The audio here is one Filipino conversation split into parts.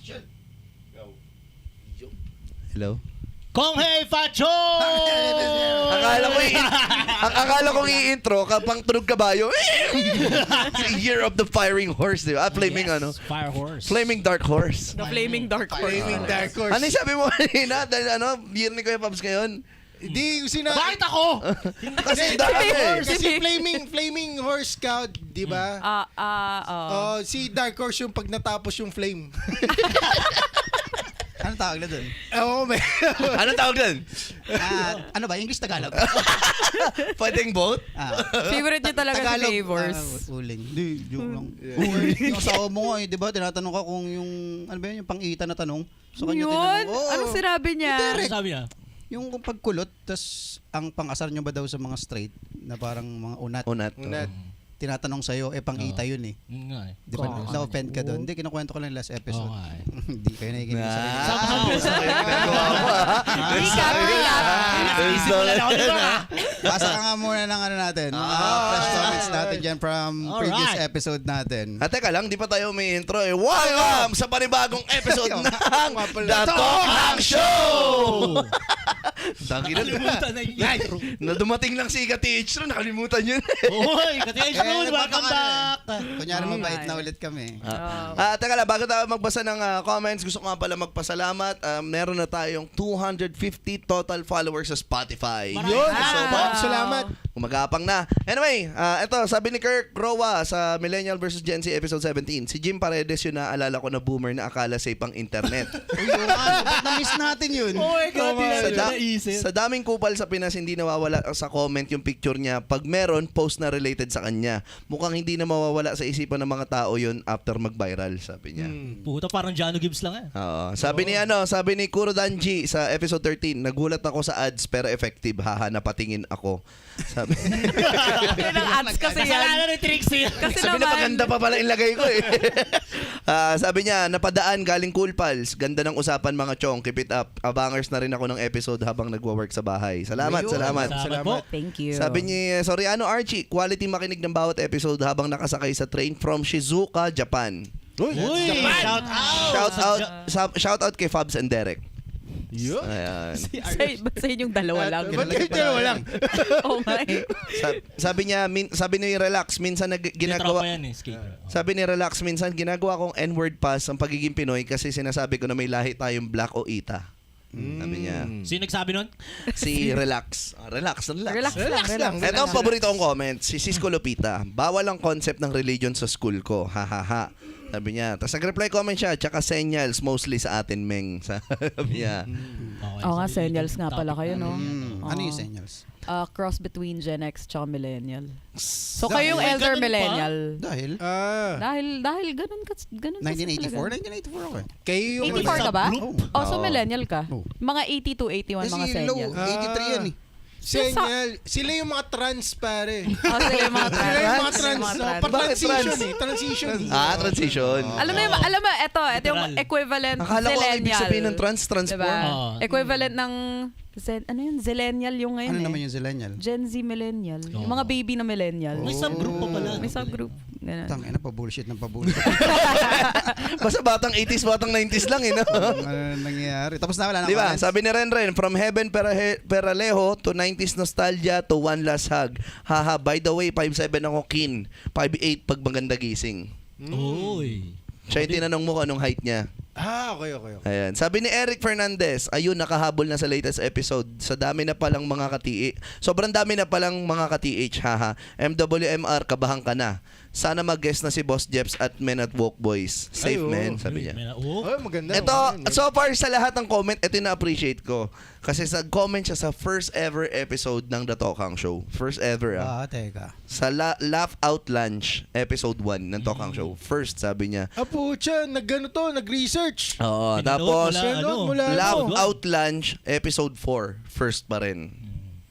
Action. Go. Hello? Kong Hei Facho! Akala ko i-intro kapang tunog kabayo. Year of the Firing Horse, di ba? Flaming Yes, Fire Horse. Flaming Dark Horse. The Flaming Dark Horse. Flaming Dark Horse. Ano yung sabi mo kanina? Dahil year ni Kuya Pabs ngayon? Hindi, sina... Bakit ako? Kasi dami. Kasi flaming horse ka, di ba? Si Dark Horse yung pag natapos yung flame. Anong tawag na dun? Oo, may... Anong tawag doon? Ano ba? English Tagalog? Pwedeng both? Favorite niyo talaga si Flavors. Uling. Hindi, joke lang. Yung asawa mo nga, di ba? Tinatanong ka kung yung, ano ba yun, yung pang-ita na tanong. So, kanya Yun? tinanong, oo. Anong sinabi niya? Ano sabi niya? Yung pagkulot, tas ang pang-asar nyo ba daw sa mga straight, na parang mga unat, Unat. Unat. tinatanong sa'yo, pang-ita yun eh. Nga eh. Di ba? Na-offend ka doon. Hindi, kinukwento ko lang last episode. Oo nga eh. Hindi kayo nakikinig sa akin. Basa ka nga muna ng ano natin. Fresh comments natin dyan from previous episode natin. At teka lang, di pa tayo may intro eh. Welcome sa panibagong episode ng The Talk Hang Show! Dagi Nakalimutan na yun. na dumating lang si Ka-Teacher, nakalimutan yun. Uy, Katiya Show, welcome back! Kunyari mabait na ulit kami. Teka lang, bago tayo magbasa ng comments, gusto ko nga pala magpasalamat. Meron na tayong 250 total followers sa Spotify. Yun! Salamat. Umagapang na. Anyway, eto, sabi ni Kirk Rowa sa Millennial vs. Gen Z episode 17, si Jim Paredes yun naalala ko na boomer na akala safe ang internet. Uy, ba't na-miss natin yun? Oh my God, Sa daming kupal sa Pinas, hindi nawawala sa comment yung picture niya. Pag meron, post na related sa kanya. Mukhang hindi na mawawala sa isipan ng mga tao yun after mag-viral, sabi niya. Puta, parang Jano Gibbs lang eh. Oo. Sabi ni Kuro Danji sa episode 13, nagulat ako sa ads pero effective. Haha, napatingin ako. Sabi Yun ang ads kasi yan. Kasalanan ni Trixie. Kasi Sabi na naman, maganda pa pala ilagay ko eh. Sabi niya, napadaan galing Cool Pals. Ganda ng usapan mga chong. Keep it up. Abangers na rin ako ng episode habang nagwo-work sa bahay. Salamat. Salamat po. thank you. Sabi ni Soriano Archie, quality makinig ng bawat episode habang nakasakay sa train from Shizuoka, Japan. Uy, shout out. Shout out kay Fabs and Derek. Yun. Ayan. Ba't sa inyong dalawa lang? Ba't kayo dalawa lang? Oo nga eh. Sabi niya, sabi ni Relax, minsan ginagawa. Yan eh, skater. Sabi ni Relax, minsan ginagawa kong N-word pass ang pagiging Pinoy kasi sinasabi ko na may lahi tayong black o ita. Sabi niya. Sino nagsabi nun? Si Relax. Relax. Relax lang. Ito ang paborito kong comment. Si Cisco Lupita. Bawal ang concept ng religion sa school ko. Ha ha ha. Sabi niya. Tapos nag-reply comment siya. Tsaka senyals mostly sa atin, Meng. Sabi niya. Oo nga, senyals nga pala kayo, no? Ano yung signals? Cross between Gen X tsaka Millennial. So kayo yung elder Millennial. Dahil? Dahil ganun kasi 1984? 1984 ako eh. Kayo yung... 84 ka ba? Oh. Oh, so Millennial ka. Oh. Mga 82, 81, mga Kasi low, senyal. 83 yan eh. Senyal. Sila yung mga trans, pare. Oh, sila yung mga Sila yung mga trans. trans. Mga No? trans. Bakit Transition trans? eh. Transition. Transition. Alam mo, ito yung Literal. equivalent Akala ko ang ibig zillennial. sabihin ng transform. Diba? Oo. Equivalent ng, ano yun, zillennial yung ngayon Ano eh. naman yung zillennial? Gen Z millennial. Yung Oo. mga baby na millennial. May subgroup pa pala. May subgroup. Ganun. Tangina pa bullshit ng pa-bullshit. Basta batang 80s, batang 90s lang eh. No? Ano nangyayari? Tapos na wala na. Di ba? Sabi ni Renren, from heaven peralejo to 90s nostalgia to one last hug. Haha, by the way, 5'7 ako kin. 5'8 pag maganda gising. Uy. Siya yung tinanong mo kung anong height niya. Okay. Ayan. Sabi ni Eric Fernandez, ayun, nakahabol na sa latest episode. Sa dami na palang mga sobrang dami na palang mga ka-TH, haha. MWMR, kabahan ka na. Sana mag-guest na si Boss Jeps at Men at Woke Boys. Safe, Ay, man, sabi niya. Oh. Oh, maganda. Ito, so far sa lahat ng comment, ito yung na-appreciate ko. Kasi comment siya sa first ever episode ng The Talk Hang Show. First ever, Teka. Sa Laugh Out Lunch, episode 1 ng Talk Hang Show. First, sabi niya. Pucha, nag-research. Oo, Pinanood tapos, mula Laugh ano? Out Lunch, episode 4. First pa rin.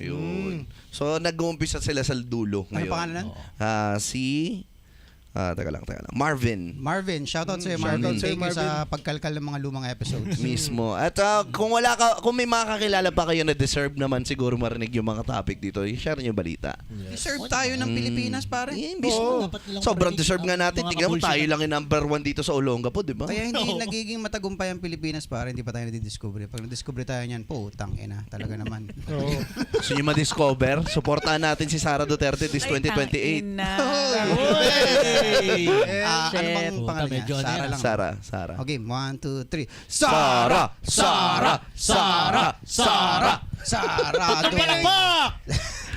Yun. So, nag-uumpisa sila sa dulo Ano ngayon. pangalan nun? Si Teka lang. Marvin. Shoutout sa'yo, Shoutout Marvin. sa'yo, Thank you Marvin. sa pagkalkal ng mga lumang episodes. mismo. At kung may mga kakilala pa kayo na deserve naman siguro marinig yung mga topic dito, i-share nyo yung balita. Deserve tayo ng Pilipinas, pare. Mismo. Dapat nilang Sobrang marinig deserve nga ang natin. mga Tingnan mo, kabullshit tayo na- lang yung number 1 dito sa Olongapo, di ba? Kaya hindi nagiging matagumpay ang Pilipinas, pare. Hindi pa tayo nadidiscover. Pag nadiscover tayo niyan, putang ina. Talaga naman. Oo. Gusto nyo ma-discover? Supportahan natin si Sara Duterte this 2028. Hey! Ano bang Puta, pangalan medyo niya? ano Sara yan. lang. Sara. Okay, 1, 2, 3. Sara! Palakpak!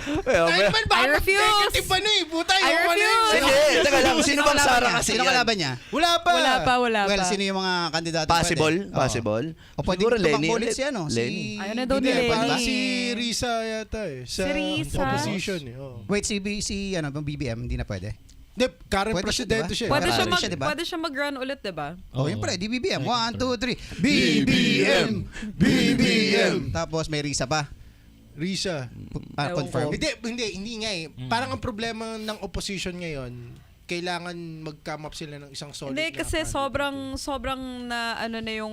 Ay, man, I refuse. Negative pa na eh. Puta, I yung refuse. Hindi, teka lang. Sino bang Sara kasi Sino yan? kalaban niya? Wala pa. Wala Well, pa. sino yung mga kandidato? Possible? pwede? Oo. Possible? O pwede Siguro Lenny tumakbo ulit ulit. si ano? Lenny. Ayun na daw Hindi, ni Lenny. parang si Risa yata eh. Sa Si Risa. opposition eh. Oh. Wait, si BBM, hindi na pwede? Hindi, current Pwede siya, presidente diba? siya. Pwede siya, Marami siya, diba? pwede siya mag-run ulit, diba? Oh, yun pala, di BBM. 1, 2, 3. BBM. Tapos may Risa pa. Risa. Ewan Confirm. Hindi nga eh. Parang ang problema ng opposition ngayon, kailangan mag-come up sila ng isang solid Hindi, na kasi candidate. sobrang na ano na yung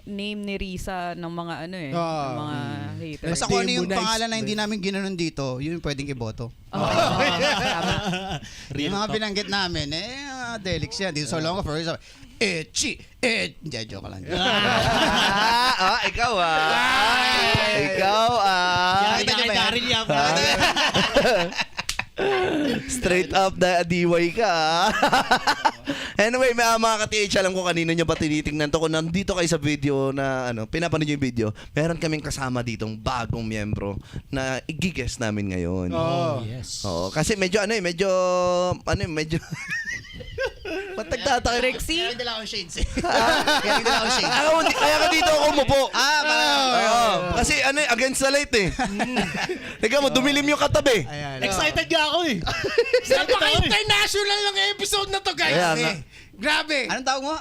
name ni Risa ng mga ano eh, ng mga haters. Basta kung ano yung Demonized pangalan na ba? hindi namin ginanon dito, yun yung pwedeng iboto. Tama. Yung mga binanggit namin, Delix yan. Dito sa Olongapo, for example, Hindi, joke lang. Ikaw Kita niyo ba yan? Daryl yan. Straight up na DY ka. Anyway, mga ka-TH, alam ko kanino nyo pa tinitingnan to. Kung nandito kayo sa video na, pinapanood nyo yung video, meron kaming kasama ditong bagong miyembro na i-guest namin ngayon. Oh. Yes. Oo, kasi medyo ba't nagtataka? Trixie? Kaya nila akong shades eh. Kaya nila akong shades. Kaya ka dito ako umupo. Parang. Kasi against the light eh. Tignan mo, dumilim yung katabi. Ayan. Excited nga ako eh. Excited ako eh. Napaka-international lang episode na to, guys. Kaya nga. Grabe. Anong tawag mo?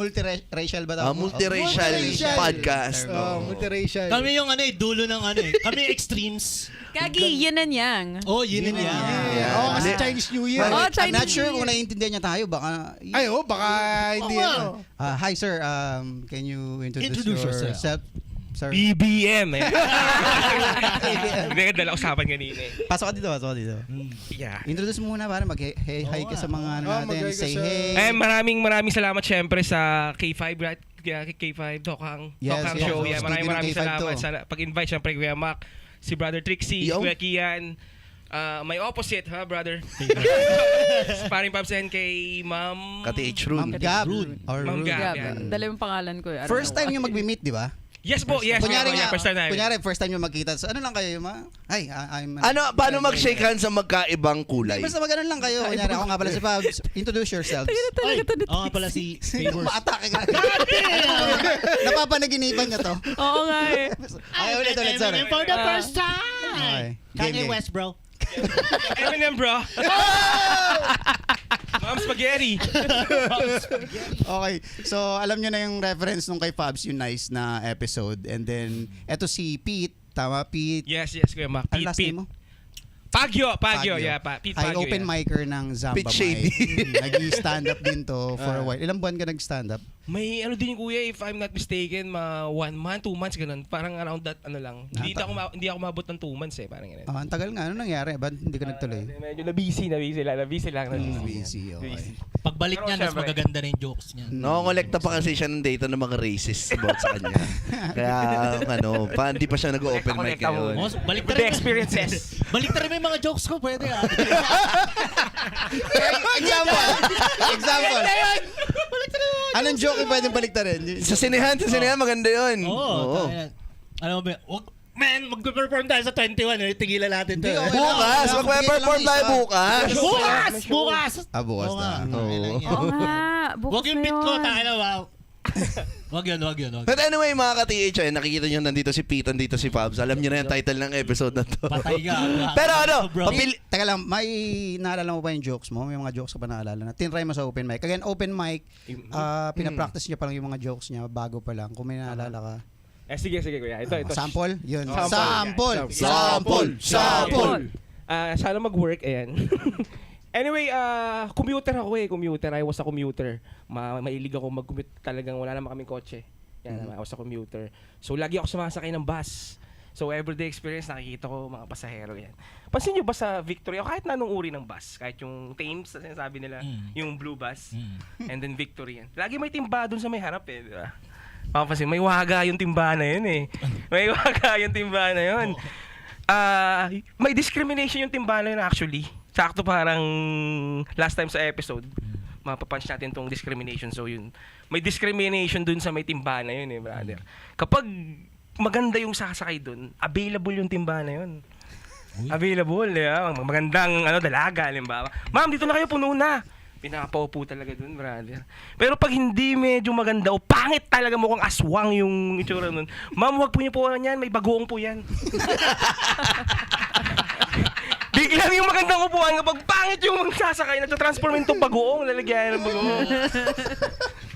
Multiracial ba tawag mo? Multiracial podcast. Multiracial. Kami yung dulo ng Kami yung extremes. Kagi, yin and yang. Oh, yun yan. Oo, kasi Chinese New Year. Oh, I'm not Chinese sure New kung Year. naiintindihan niya tayo. Baka... Baka hindi ano. Hi, sir. Can you Introduce yourself. Sir. BBM eh. Hindi, dala usapan kanina eh. Pasok ka dito. Yeah. Introduce mo muna para mag-hi ka sa mga natin. mag-hi ka Say sa- hey. Maraming salamat syempre sa K5, right? K5 Tokang Show. Yeah, maraming K5 salamat to. sa pag-invite syempre Kuya Mac, si Brother Trixie, Yo. Kuya Kian. May opposite, ha, brother? Paring Pops and kay Ma'am... Ka-TH Ma'am Rune. Gab. Or Ma'am Rude. Gab. Yeah, yan. dala yung pangalan ko eh. I don't First know time why. nyo mag-meet, di ba? Yes po, yes. Kunyari nga, First time namin. first time nyo magkita. So, ano lang kayo, Hi, I'm... Paano mag-shake hands sa magkaibang kulay? Basta mag-anon lang kayo. Kunyari, ako nga pala si Fabs. Introduce yourselves. Ay, ako nga pala si Favors. Ma-atake ka. Napapanaginipan niya to. Oo nga eh. Okay, ulit, sorry. For the first time. Okay. Kanye Game. West, bro. Eminem, bro. Ma'am Spaghetti. Okay. So, alam nyo na yung reference nung kay Fabs, yung nice na episode. And then, eto si Pete. Tama, Pete. Yes, Kuya Mac. Ano last name mo? Pagyo. Pagyo. Yeah, Pete Ay, Pagyo. open micer ng Zamba Pete Shady. Nag-stand up din to for a while. Ilang buwan ka nag-stand up? May din yung kuya, if I'm not mistaken, 1 month, 2 months, ganun. Parang around that, lang. Hindi ako mabot ng 2 months eh, parang ganun. Ang tagal nga. Ano nangyari? Ba't hindi ka nagtuloy? Medyo na-busy lang. Busy. Okay. Pagbalik Pero niya, mas syempre. magaganda na yung jokes niya. Nakakolekta pa kasi siya ng data ng mga racist about sa kanya. Kaya, hindi pa siya nag-open mic ngayon. Oh, balik With the experiences. Balik na rin may mga jokes ko, pwede Example. Anong joke yung pwedeng baliktarin? Sa sinehan, maganda yun. Oo. Alam mo ba, mag-perform tayo sa 21, tigilan natin to. Hindi, okay. Bukas, magpe-perform tayo bukas. Bukas! Bukas Oo na. nga. Oo nga. Bukas Huwag yung na beat ko, yun. tayo na, wow. Wag yun. But anyway, mga ka-TH, nakikita nyo nandito si Pete, nandito si Fabs. Alam nyo na yung title ng episode na to. Patay ka. Pero bro. Teka lang, may naalala mo ba yung jokes mo? May mga jokes ka ba naalala na? Tinry mo sa open mic. Again, open mic, pinapractice niya pa lang yung mga jokes niya bago pa lang. Kung may naalala ka. Sige kuya. Ito. Sample? Yun. Sample. Sample! Sample! Sana mag-work, ayan. Anyway, commuter ako commuter. I was a commuter. Mailig ako mag-commute talagang wala naman kaming kotse. Yan, I was a commuter. So lagi ako sumasakay ng bus. So everyday experience, nakikita ko mga pasahero yan. Pansin nyo ba sa Victory, o kahit na anong uri ng bus, kahit yung Thames, na sinasabi nila, yung blue bus, and then Victory yan. Lagi may timba dun sa may harap di ba? Papansin, may waga yung timba na yun May waga yung timba na yun. May discrimination yung timba na yun actually. Sakto parang last time sa episode, mapapunch natin tong discrimination. So yun, may discrimination dun sa may timba na yun brother. Kapag maganda yung sasakay dun, available yung timba na yun. Available, magandang dalaga, halimbawa. Ma'am, dito na kayo, puno na. Pinapaupo talaga dun, brother. Pero pag hindi medyo maganda o pangit talaga, mukhang aswang yung itsura nun, ma'am, huwag po niyo po yan, may bagoong po yan. Biglang yung magandang upuan, kapag pangit yung sasakay, nagtatransform into bagoong, lalagyan ng bagoong.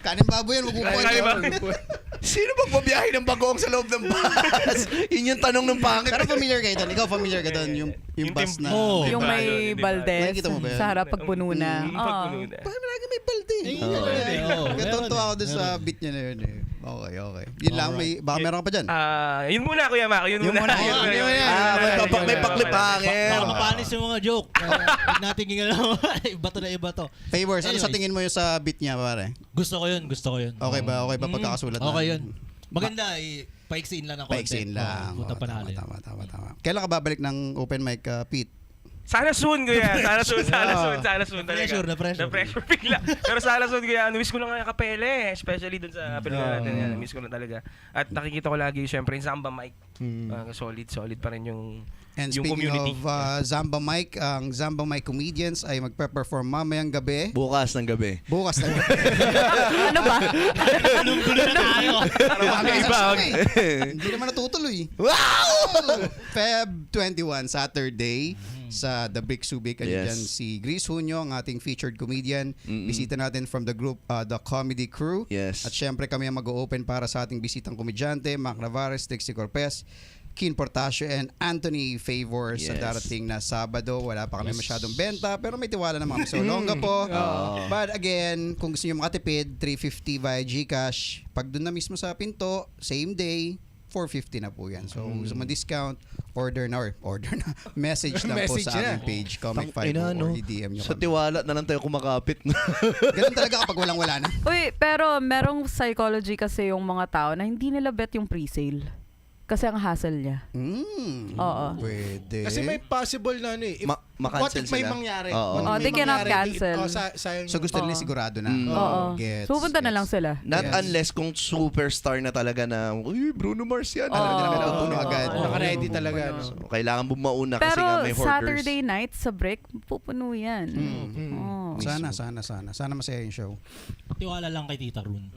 Kanin baboy yan, magupuan Kanin ka. baboy. Sino magbabiyahe ng bagoong sa loob ng bus? Yun yung tanong ng pangit. Pero familiar kayo doon. Ikaw familiar ka doon. Yung bus na... Oh. Yung may balde Nakikita mo ba yan? sa harap pag puno na. Pagpuno. Bakit lagi may balde? meron Katuntua ako eh, doon sa beat niya na yun Okay. Yun lang, baka meron ka pa dyan. Yun muna, Kuya Mac. Yun muna. May paklip hangin. Baka mapanis yung mga joke. Huwag natin gingalaw. Iba to na iba to. Favors, ano sa Anyways. tingin mo yung sa beat niya, pare? Gusto ko yun. Okay ba pagkakasulat na? Okay yun. Maganda, paiksiin lang ng konti. Paiksiin lang. Punta pa natin. Tama. Kailan ka babalik ng open mic, Pete? Sana soon, Kuya. Sana soon Na-pressure, talaga. Na-pressure bigla. Pero sana soon, Kuya. Miss ko lang nga kapele. Especially dun sa pelikula natin. Yan. Miss ko na talaga. At nakikita ko lagi, syempre, yung Zamba mic. Solid pa rin yung And yung speaking community. of Zamba Mike, ang Zamba Mike Comedians ay magpe-perform mamayang gabi. Bukas ng gabi. Bukas na gabi. Ano ba? Gulo na tayo. Hindi naman natutuloy. Wow! Feb 21, Saturday, sa The Brick Subic. Yes. Dyan si Gris Hunyo, ang ating featured comedian. Bisita natin from the group, The Comedy Crew. Yes. At syempre kami ang mag-open para sa ating bisitang komedyante, Mac Navarez, Dixie Corpez, Keen Portasio, and Anthony Favors sa Yes. darating na Sabado. Wala pa kami masyadong benta, pero may tiwala naman kami sa Olonga po. But again, kung gusto nyo makatipid, $350 via GCash. Pag doon na mismo sa pinto, same day, $450 na po yan. So, gusto mo discount, order na. Message lang po Message sa na. aming page, Comic 5 Ina, or no? i-DM nyo Sa kami. tiwala na lang tayo kumakapit. Ganun talaga kapag walang-wala na. Uy, pero merong psychology kasi yung mga tao na hindi nila bet yung pre-sale. Kasi ang hassle niya. Oo. Pwede. Kasi may possible na If, what Ma-cancel if may sila. mangyari? Oo. What if Oh, may they cannot mangyari? cancel. Sayang. So gusto nila sigurado na. Oo. Gets, So, pupunta na lang sila. Not Yes. unless kung superstar na talaga na, uy, Bruno Mars yan. Alam nila may puno Oo. agad. Naka-ready talaga. So, kailangan bumauna kasi Pero nga may hoarders. Saturday night sa break, pupuno yan. Oo. Sana masaya yung show. Tiwala lang kay Tita Rune.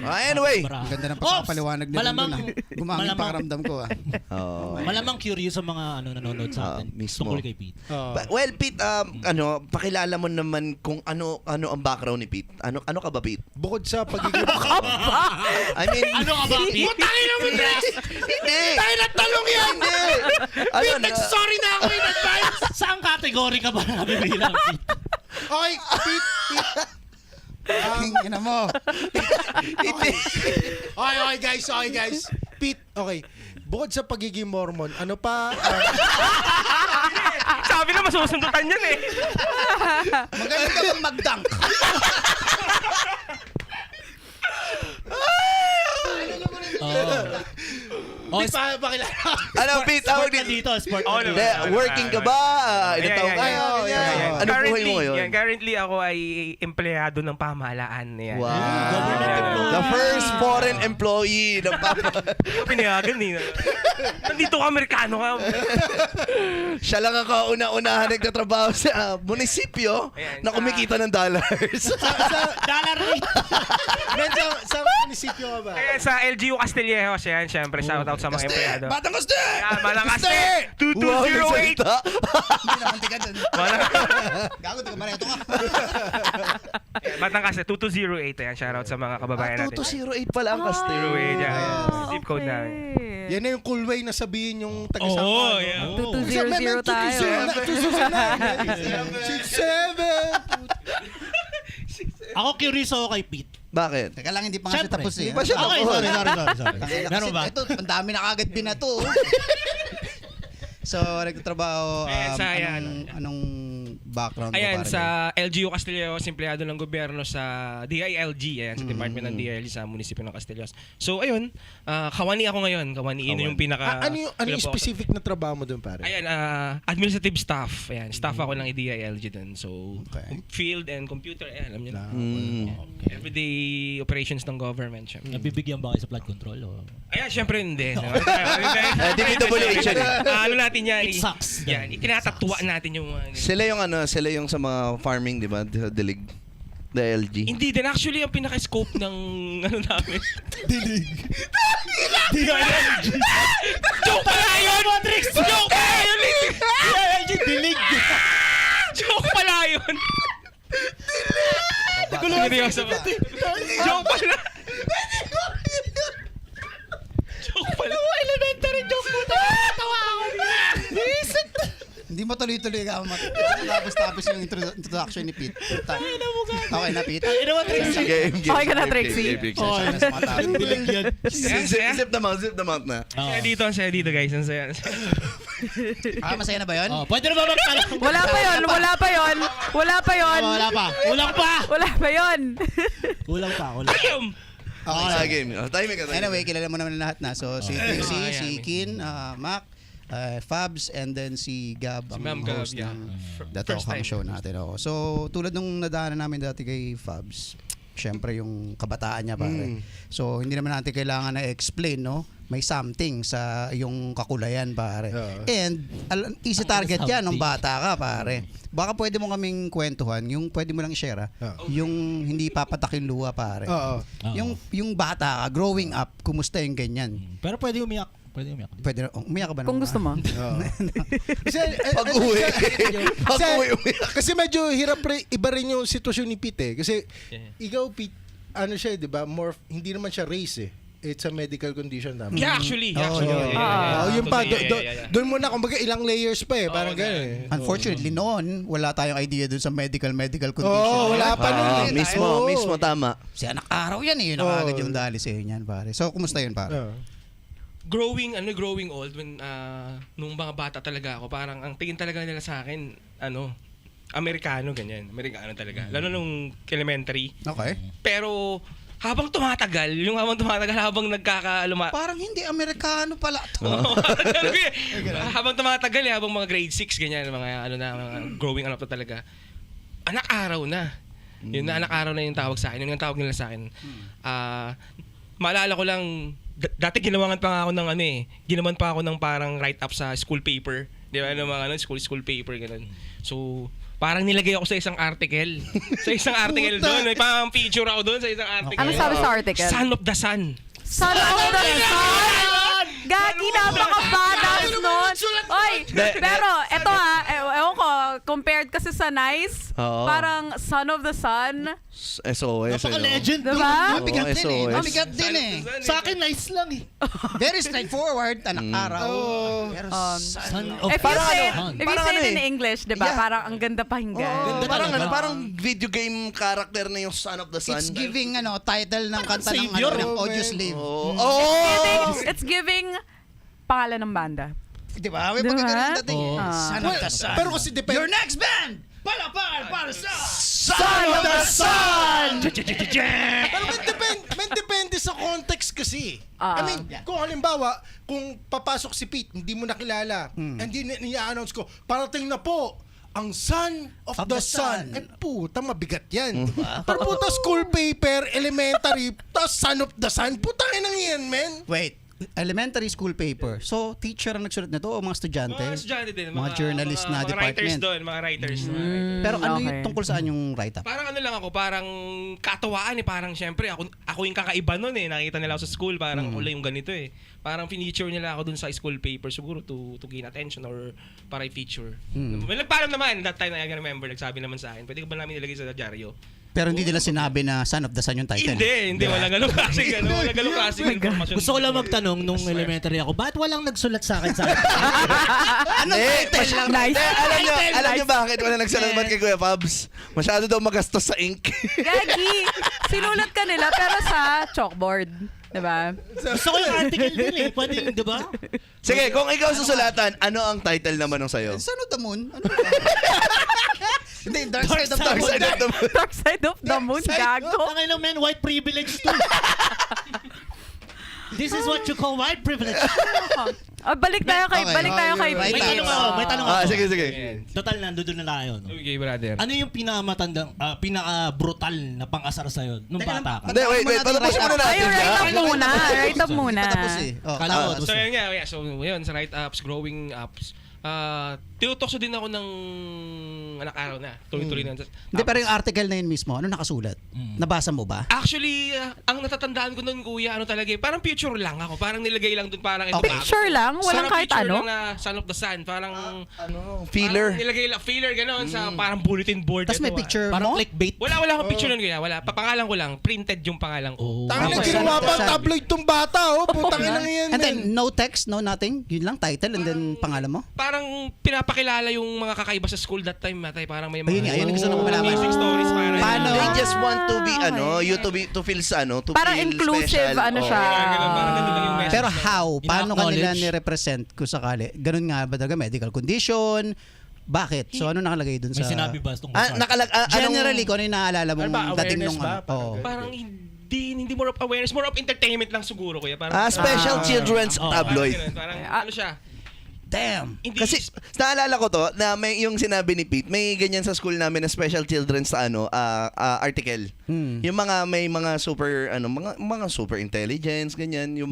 Anyway. Ang ganda ng pagpapaliwanag nila Malamang- doon. Gumamit malamang- pakiramdam ko. Oh. Malamang curious sa mga nanonood sa atin. Mismo. Tungkol kay Pete. Well, Pete, pakilala mo naman kung ano ang background ni Pete. Ano ka ba, Pete? Bukod sa pagiging... I mean, Ano ka ba, Pete? Putangin mo, Dres! hindi. Tayo na talong yan! Hindi. Ano, Sorry na ako in advance! Saan category ka ba nabibilang, Pete? Okay, Pete. King ina mo. Okay, guys. Pete, okay. Bukod sa pagiging Mormon, ano pa? Sabi na masusundutan yan Magaling ka bang mag-dunk? Oh, Pakilala. ano, Pete, tawag sport ka dito. dito, sport Oo ka dito. naman. Working ka ba? Ilang taong ka? Ano buhay mo ngayon? Currently ako ay empleyado ng pamahalaan. Yan. Wow. Government employee. The first foreign employee ng Pinayagan Nandito ka, Amerikano ka. Siya lang ang kauna-unahan nagtatrabaho sa munisipyo Ayan, na kumikita ng dollars. Dollar rate. Sa munisipyo ka ba? Kaya sa LGU Castillejos, yan, syempre, shout out sa mga empleyado. Batang Kaste! Yan, Malakaste! Wow, 2208! nagsalita. Hindi naman tika dun. Gago, taga Mareto ka. Batang Kaste, 2208. Yan, shout out sa mga kababayan natin. 2208 pala ang Castillo. 08, yeah. Zip code namin. Yan na yung cool way na sabihin yung Oo, taga-Sangka. yeah. no? Oo. 2200 tayo. 6-7. Ako curious ako kay Pete. Bakit? Teka lang, hindi pa nga siya Siyempre. tapos eh. Hindi pa siya Okay, tapos. sorry. Tangina, Meron kasi ba? ito, ang dami na kagad binato. So, nagtatrabaho, Ayan, sa ayan. anong background mo? Ayan, pare? sa LGU Castillos, empleyado ng gobyerno sa DILG, ayan, sa Department ng DILG sa munisipyo ng Castillos. So, ayun, kawani ako ngayon. Kawani, yun yung pinaka... Ano yung specific na trabaho mo doon, pare? Ayan, administrative staff. Ayan, staff ako ng DILG dun. So, Okay. field and computer, ayan, alam niyo na. Everyday operations ng government, syempre. Nabibigyan ba kayo sa flood control? O? Ayan, syempre hindi. DPWH yan eh. Ano natin yan? It sucks. Yan, itinatatuwa natin yung mga... Sila yung sa mga farming, di ba? Dilig. The LG. Hindi din. Actually, ang pinaka-scope ng ano namin. Joke pala yun! Joke pala yun! Dilig! Joke pala yun! Seryoso ba? Joke pala! Joke pala! Elementary joke mo! Tawa ako! Hindi mo tuloy-tuloy ka tapos yung introduction ni Pete. Okay na, Pete? Okay ka na, Trixie? Dilig yan. Zip the mouth na. Saya dito, ang saya dito, guys. Ang saya. Masaya na ba yun? Oh, pwede na ba magtanong? Wala pa yon. Wala pa. Wala pa yon. Kulang pa. Ayun! Sa game. Timing ka. Anyway, kilala mo naman lahat na. So, si Trixie, si ayan. Kin, Mac, Fabs, and then si Gab, ang Ma'am Gab, host yeah. ng First Datokang time. show natin. So, tulad nung nadaanan namin dati kay Fabs, syempre yung kabataan niya, pare. So, hindi naman natin kailangan na explain, no? May something sa yung kakulayan, pare. And easy target yan ng bata ka, pare. Baka pwede mo kaming kwentuhan, yung pwede mo lang i-share, yung hindi papatak yung luha, pare. Oo. Yung bata ka, growing up, kumusta yung ganyan? Pero pwede umiyak. Pwede na, umiyak ka ba? Kung gusto mo. Kasi, Pag-uwi. kasi medyo hirap iba rin yung sitwasyon ni Pete eh. Kasi ikaw, Pete, ano siya, di ba? More, hindi naman siya race eh. It's a medical condition naman. Yeah, actually. Yun pa, doon muna, kumbaga ilang layers pa eh. Parang gano'n eh. Unfortunately, noon, wala tayong idea dun sa medical condition. Oo, wala pa nun. Mismo, tama. Si anak araw yan eh. Yun ang agad yung dali sa niyan, pare. So, kumusta yun, pare? Growing old when nung mga bata talaga ako, parang ang tingin talaga nila sa akin, Amerikano ganyan. Amerikano talaga. Lalo nung elementary. Okay. Pero habang tumatagal, habang Parang hindi Amerikano pala to. habang tumatagal, habang mga grade 6 ganyan, mga mga growing up na talaga. Anak araw na. Yun na anak araw na yung tawag sa akin. Yun ang tawag nila sa akin. Maalala ko lang, dati ginawan pa nga ako ng ginawan pa ako ng parang write-up sa school paper. Di ba? Mga school paper, gano'n. So, parang nilagay ako sa isang article. Doon. May parang picture ako doon sa isang article. Ano sabi sa article? Son of the Sun. Son of the Sun! Gagi, napaka-badass nun. Oy, pero eto ewan ko, compared kasi sa Nice, Oo. parang Son of the Sun. SOS. Napaka-legend. Diba? Mabigat din eh. SOS. Mabigat din eh. Sa akin, nice lang eh. Very straightforward. Anak araw. Pero Son of If you say, Sun. if you Parang say it ano in eh. English, diba? Yeah. Parang ang ganda pakinggan. Parang video game character na yung Son of the Sun. it's giving title ng kanta ng savior. ng Audio Slave. It's giving pangalan ng banda. Di ba? May Diba? pagkagaling dating eh. Oo. Son of the Sun. Pero kasi depende. Your next band! Palapal para sa Son of the Sun! Pero may depende sa context kasi. Ah. I mean, kung halimbawa, kung papasok si Pete, hindi mo nakilala, hindi niya-announce ko, parating na po, ang Son of the Sun. Eh puta, mabigat yan. Pero puta, school paper, elementary, tas Son of the Sun, puta nang yan, men. Wait. Elementary school paper. So, teacher ang nagsulat nito o mga estudyante? Mga estudyante din. Mga journalist na mga writers department. doon, mga writers. Pero ano Okay. yung tungkol saan yung write-up? Parang lang ako, parang katawaan parang syempre ako yung kakaiba nun nakita nila ako sa school, parang wala yung ganito Parang feature nila ako dun sa school paper siguro to gain attention or para i-feature. Well, nagpaalam naman that time I remember, nagsabi naman sa akin, pwede ko ba namin ilagay sa dyaryo? Pero hindi nila sinabi na Son of the Sun yung title. Hindi. Walang ganun klase. Walang ganun klase information. Gusto ko lang magtanong nung elementary ako, bakit walang nagsulat sa akin sa Ano title? Nice. Alam niyo bakit wala nagsalamat kay Kuya Pabs? Masyado daw magastos sa ink. Gagi. Sinulat ka nila pero sa chalkboard. Diba? Gusto ko yung article din eh. Pwede, di ba? Sige, kung ikaw susulatan, ano ang title naman ng sayo? Son of the Moon? Ano ba? Hindi, Dark Side of the Dark Moon. Side of the Moon. Dark Side of the Moon, gago. Tangay lang men, white privilege to. This is what you call white privilege. Balik tayo kay Okay. balik tayo kay Right May time. tanong ako, may tanong ako. Sige, sige. Total, nandun na tayo. No? Okay, brother. Ano yung pinaka-brutal na pang-asar sa'yo nung bata ka? Hindi, wait. Patapusin muna natin. Ayun, write up muna. Write up muna. Patapos eh. Oh, Kala ko, So yun nga, so yun, sa write-ups, growing ups, tinutokso din ako ng anak araw na. Tuloy-tuloy na. Hindi, pero yung article na yun mismo, ano nakasulat? Nabasa mo ba? Actually, ang natatandaan ko nun, kuya, ano talaga, parang picture lang ako. Parang nilagay lang dun, parang ito. Picture lang? Walang Parang kahit picture ano? lang na Son of the Sun. Parang, Filler. parang nilagay lang, filler, gano'n, sa parang bulletin board. Tapos may Ito, picture Parang mo? clickbait. Wala akong picture nun, kuya. Wala. Papangalan ko lang. Printed yung pangalan ko. Tangin na Okay. ginawa pa Sad. tabloid tong bata, oh. Putang ina yan. And then, no text, no nothing? Yun lang, title, and then pangalan mo? Parang pinapakilala yung mga kakaiba sa school that time, matay. Parang may mga Ayun yung gusto ko malaman. amazing stories. Parang, Paano? They just want to be, you to feel, to Parang feel inclusive, special. ano Oo. siya. Parang ganun lang yung message. Pero how? Paano kanila Ina-acknowledge. ni-represent kung sakali? Ganun nga ba talaga? Medical condition? Bakit? So, ano nakalagay dun sa... May sinabi ba tungkol sa Generally, kung ano yung naalala mong Ano ba, dating awareness nung... ba? Oo. Parang hindi more of awareness, more of entertainment lang siguro, kuya. Parang, special children's tabloid. Parang ano siya? Damn! Hindi, Kasi naalala ko to na may yung sinabi ni Pete, may ganyan sa school namin na special children's article. Yung mga may mga super mga super intelligence ganyan, yung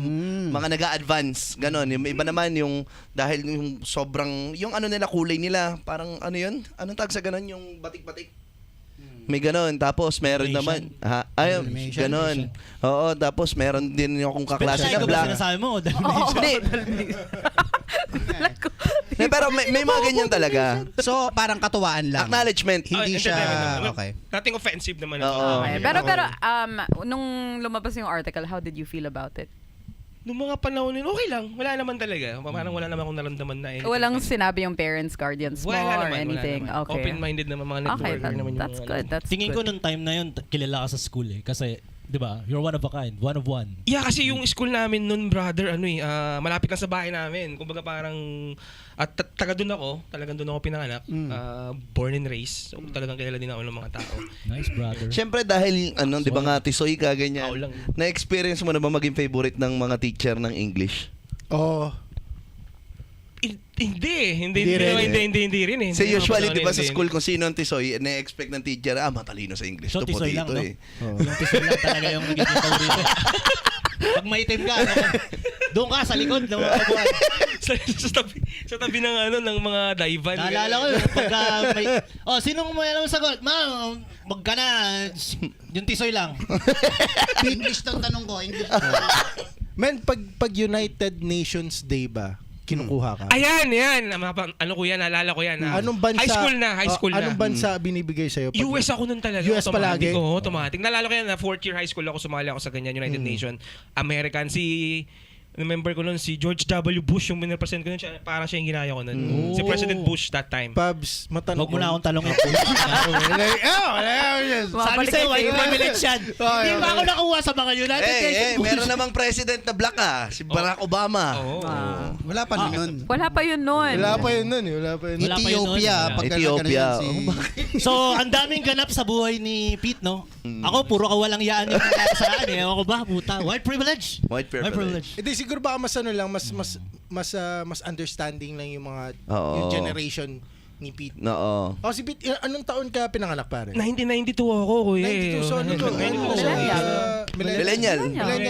mga naga-advance, ganon. Yung iba naman yung dahil yung sobrang yung nila kulay nila, parang ano yun? Anong tawag sa ganon yung batik-batik? May ganon. Tapos meron Animation. naman. Ayun, Animation. ganon. Oo, tapos meron din akong kaklase Pero na ba black. sinasabi mo? Hindi. Pero may mga ganyan talaga. So, parang katuwaan lang. Acknowledgement. Hindi siya... entertainment naman. Okay. Nothing offensive naman. Oo. Okay. Pero nung lumabas yung article, how did you feel about it? Noong mga panahon yun, okay lang. Wala naman talaga. Parang wala naman akong naramdaman na anything. Walang sinabi yung parents, guardians mo Wala or naman, anything. wala naman. Okay. Open-minded naman mga Okay, networker naman yung that's mga good. That's Tingin ko good. nung time na yun, kilala ka sa school eh. Kasi, di ba, you're one of a kind. One of one. Yeah, kasi yung school namin nun, brother, malapit lang sa bahay namin. Kumbaga parang, at taga doon ako, talagang doon ako pinanganak, born and raised. So talagang kilala din ako ng mga tao. Nice, brother. Siyempre dahil di ba nga tisoy ka ganyan. Ako lang. Na-experience mo na ba maging favorite ng mga teacher ng English? Oh. Hindi rin eh. Kasi Hindi usually naman di ba sa hindi. school kung sino ang tisoy, na-expect ng teacher, matalino sa English. So, to tisoy puti lang, ito no? eh. Yung tisoy lang talaga yung nagiging favorito. Pag maitim ka, doon ka sa likod ng mga kabuhan. sa tabi ng ng mga divan. Naalala ko yun, pagka may... sinong may alam sagot? Ma'am, wag ka na. Yung tisoy lang. English tong tanong ko. English. Men, pag United Nations Day ba, kinukuha ka? Ayan. Ano ko yan, naalala ko yan. Anong bansa? High school na. Anong bansa binibigay sa'yo? pag- US ako nun talaga. US palagi? Oo, automatic. Nalala ko yan na 4th year high school ako, sumali ako sa ganyan, United Nation. American. Remember ko nun, si George W. Bush yung minrepresent ko nun. Parang siya yung ginaya ko nun. Si President Bush that time. Pabs, matanong Huwag mo na akong talongin. Sabi Mabalik sa'yo, kay white Taylor. privilege yan. Hindi ba ako nakuha sa mga United Nations? Meron namang president na black si Barack Obama. Oo. Wala pa nun. Wala pa yun nun. Wala pa yun nun eh. Wala pa yun. Wala pa yun nun. Ethiopia. pagka Ethiopia. ganun si- So, ang daming ganap sa buhay ni Pete, no? Ako, puro kawalang yaan yung saan eh. Ewan ko ba, puta. White privilege. White privilege. Hindi, siguro baka mas understanding lang yung mga Oo. yung generation ni Pete. Oo. Si Pete, anong taon ka pinanganak pare? 1992 ako, kuya. 92. So ano to? Millennial. Millennial.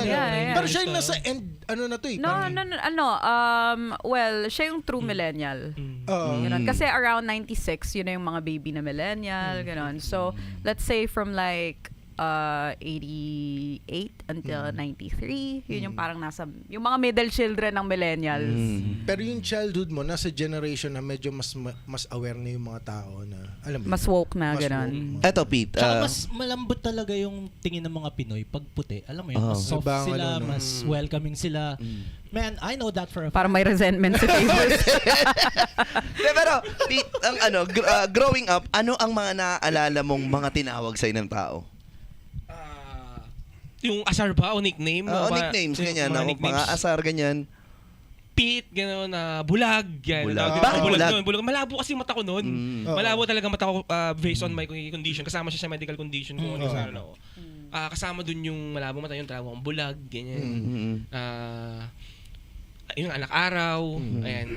Yeah. Pero siya yung nasa end, na to eh. No. parang- Well, siya yung true millennial. Oo. Ganon. Kasi around 96, yun na yung mga baby na millennial, ganon. So, let's say from like 88 until 93. Yun yung parang nasa, yung mga middle children ng millennials. Pero yung childhood mo, nasa generation na medyo mas aware na yung mga tao na, alam mo, Mas woke na, mas ganun. woke. Eto, Pete. Tsaka mas malambot talaga yung tingin ng mga Pinoy pag puti. Alam mo yun, mas soft Ibang sila, ano, no? mas welcoming sila. Man, I know that for a fact. Parang may resentment si Favors. Pero, Pete, ang growing up, ano ang mga naaalala mong mga tinawag sa'yo ng tao? Yung asar ba o nickname? Oo, Ba- nicknames, yung ganyan. mga Mga nicknames. asar, ganyan. Pete, gano'n, bulag. Yan. Bulag. Tawag dito, Bakit bulag? Nun, bulag. Malabo kasi yung mata ko noon. Malabo talaga mata ko based on my condition. Kasama siya sa medical condition kung ano sa ano. Kasama dun yung malabo mata, yung tawag kong bulag, ganyan. Yung anak araw, ayan.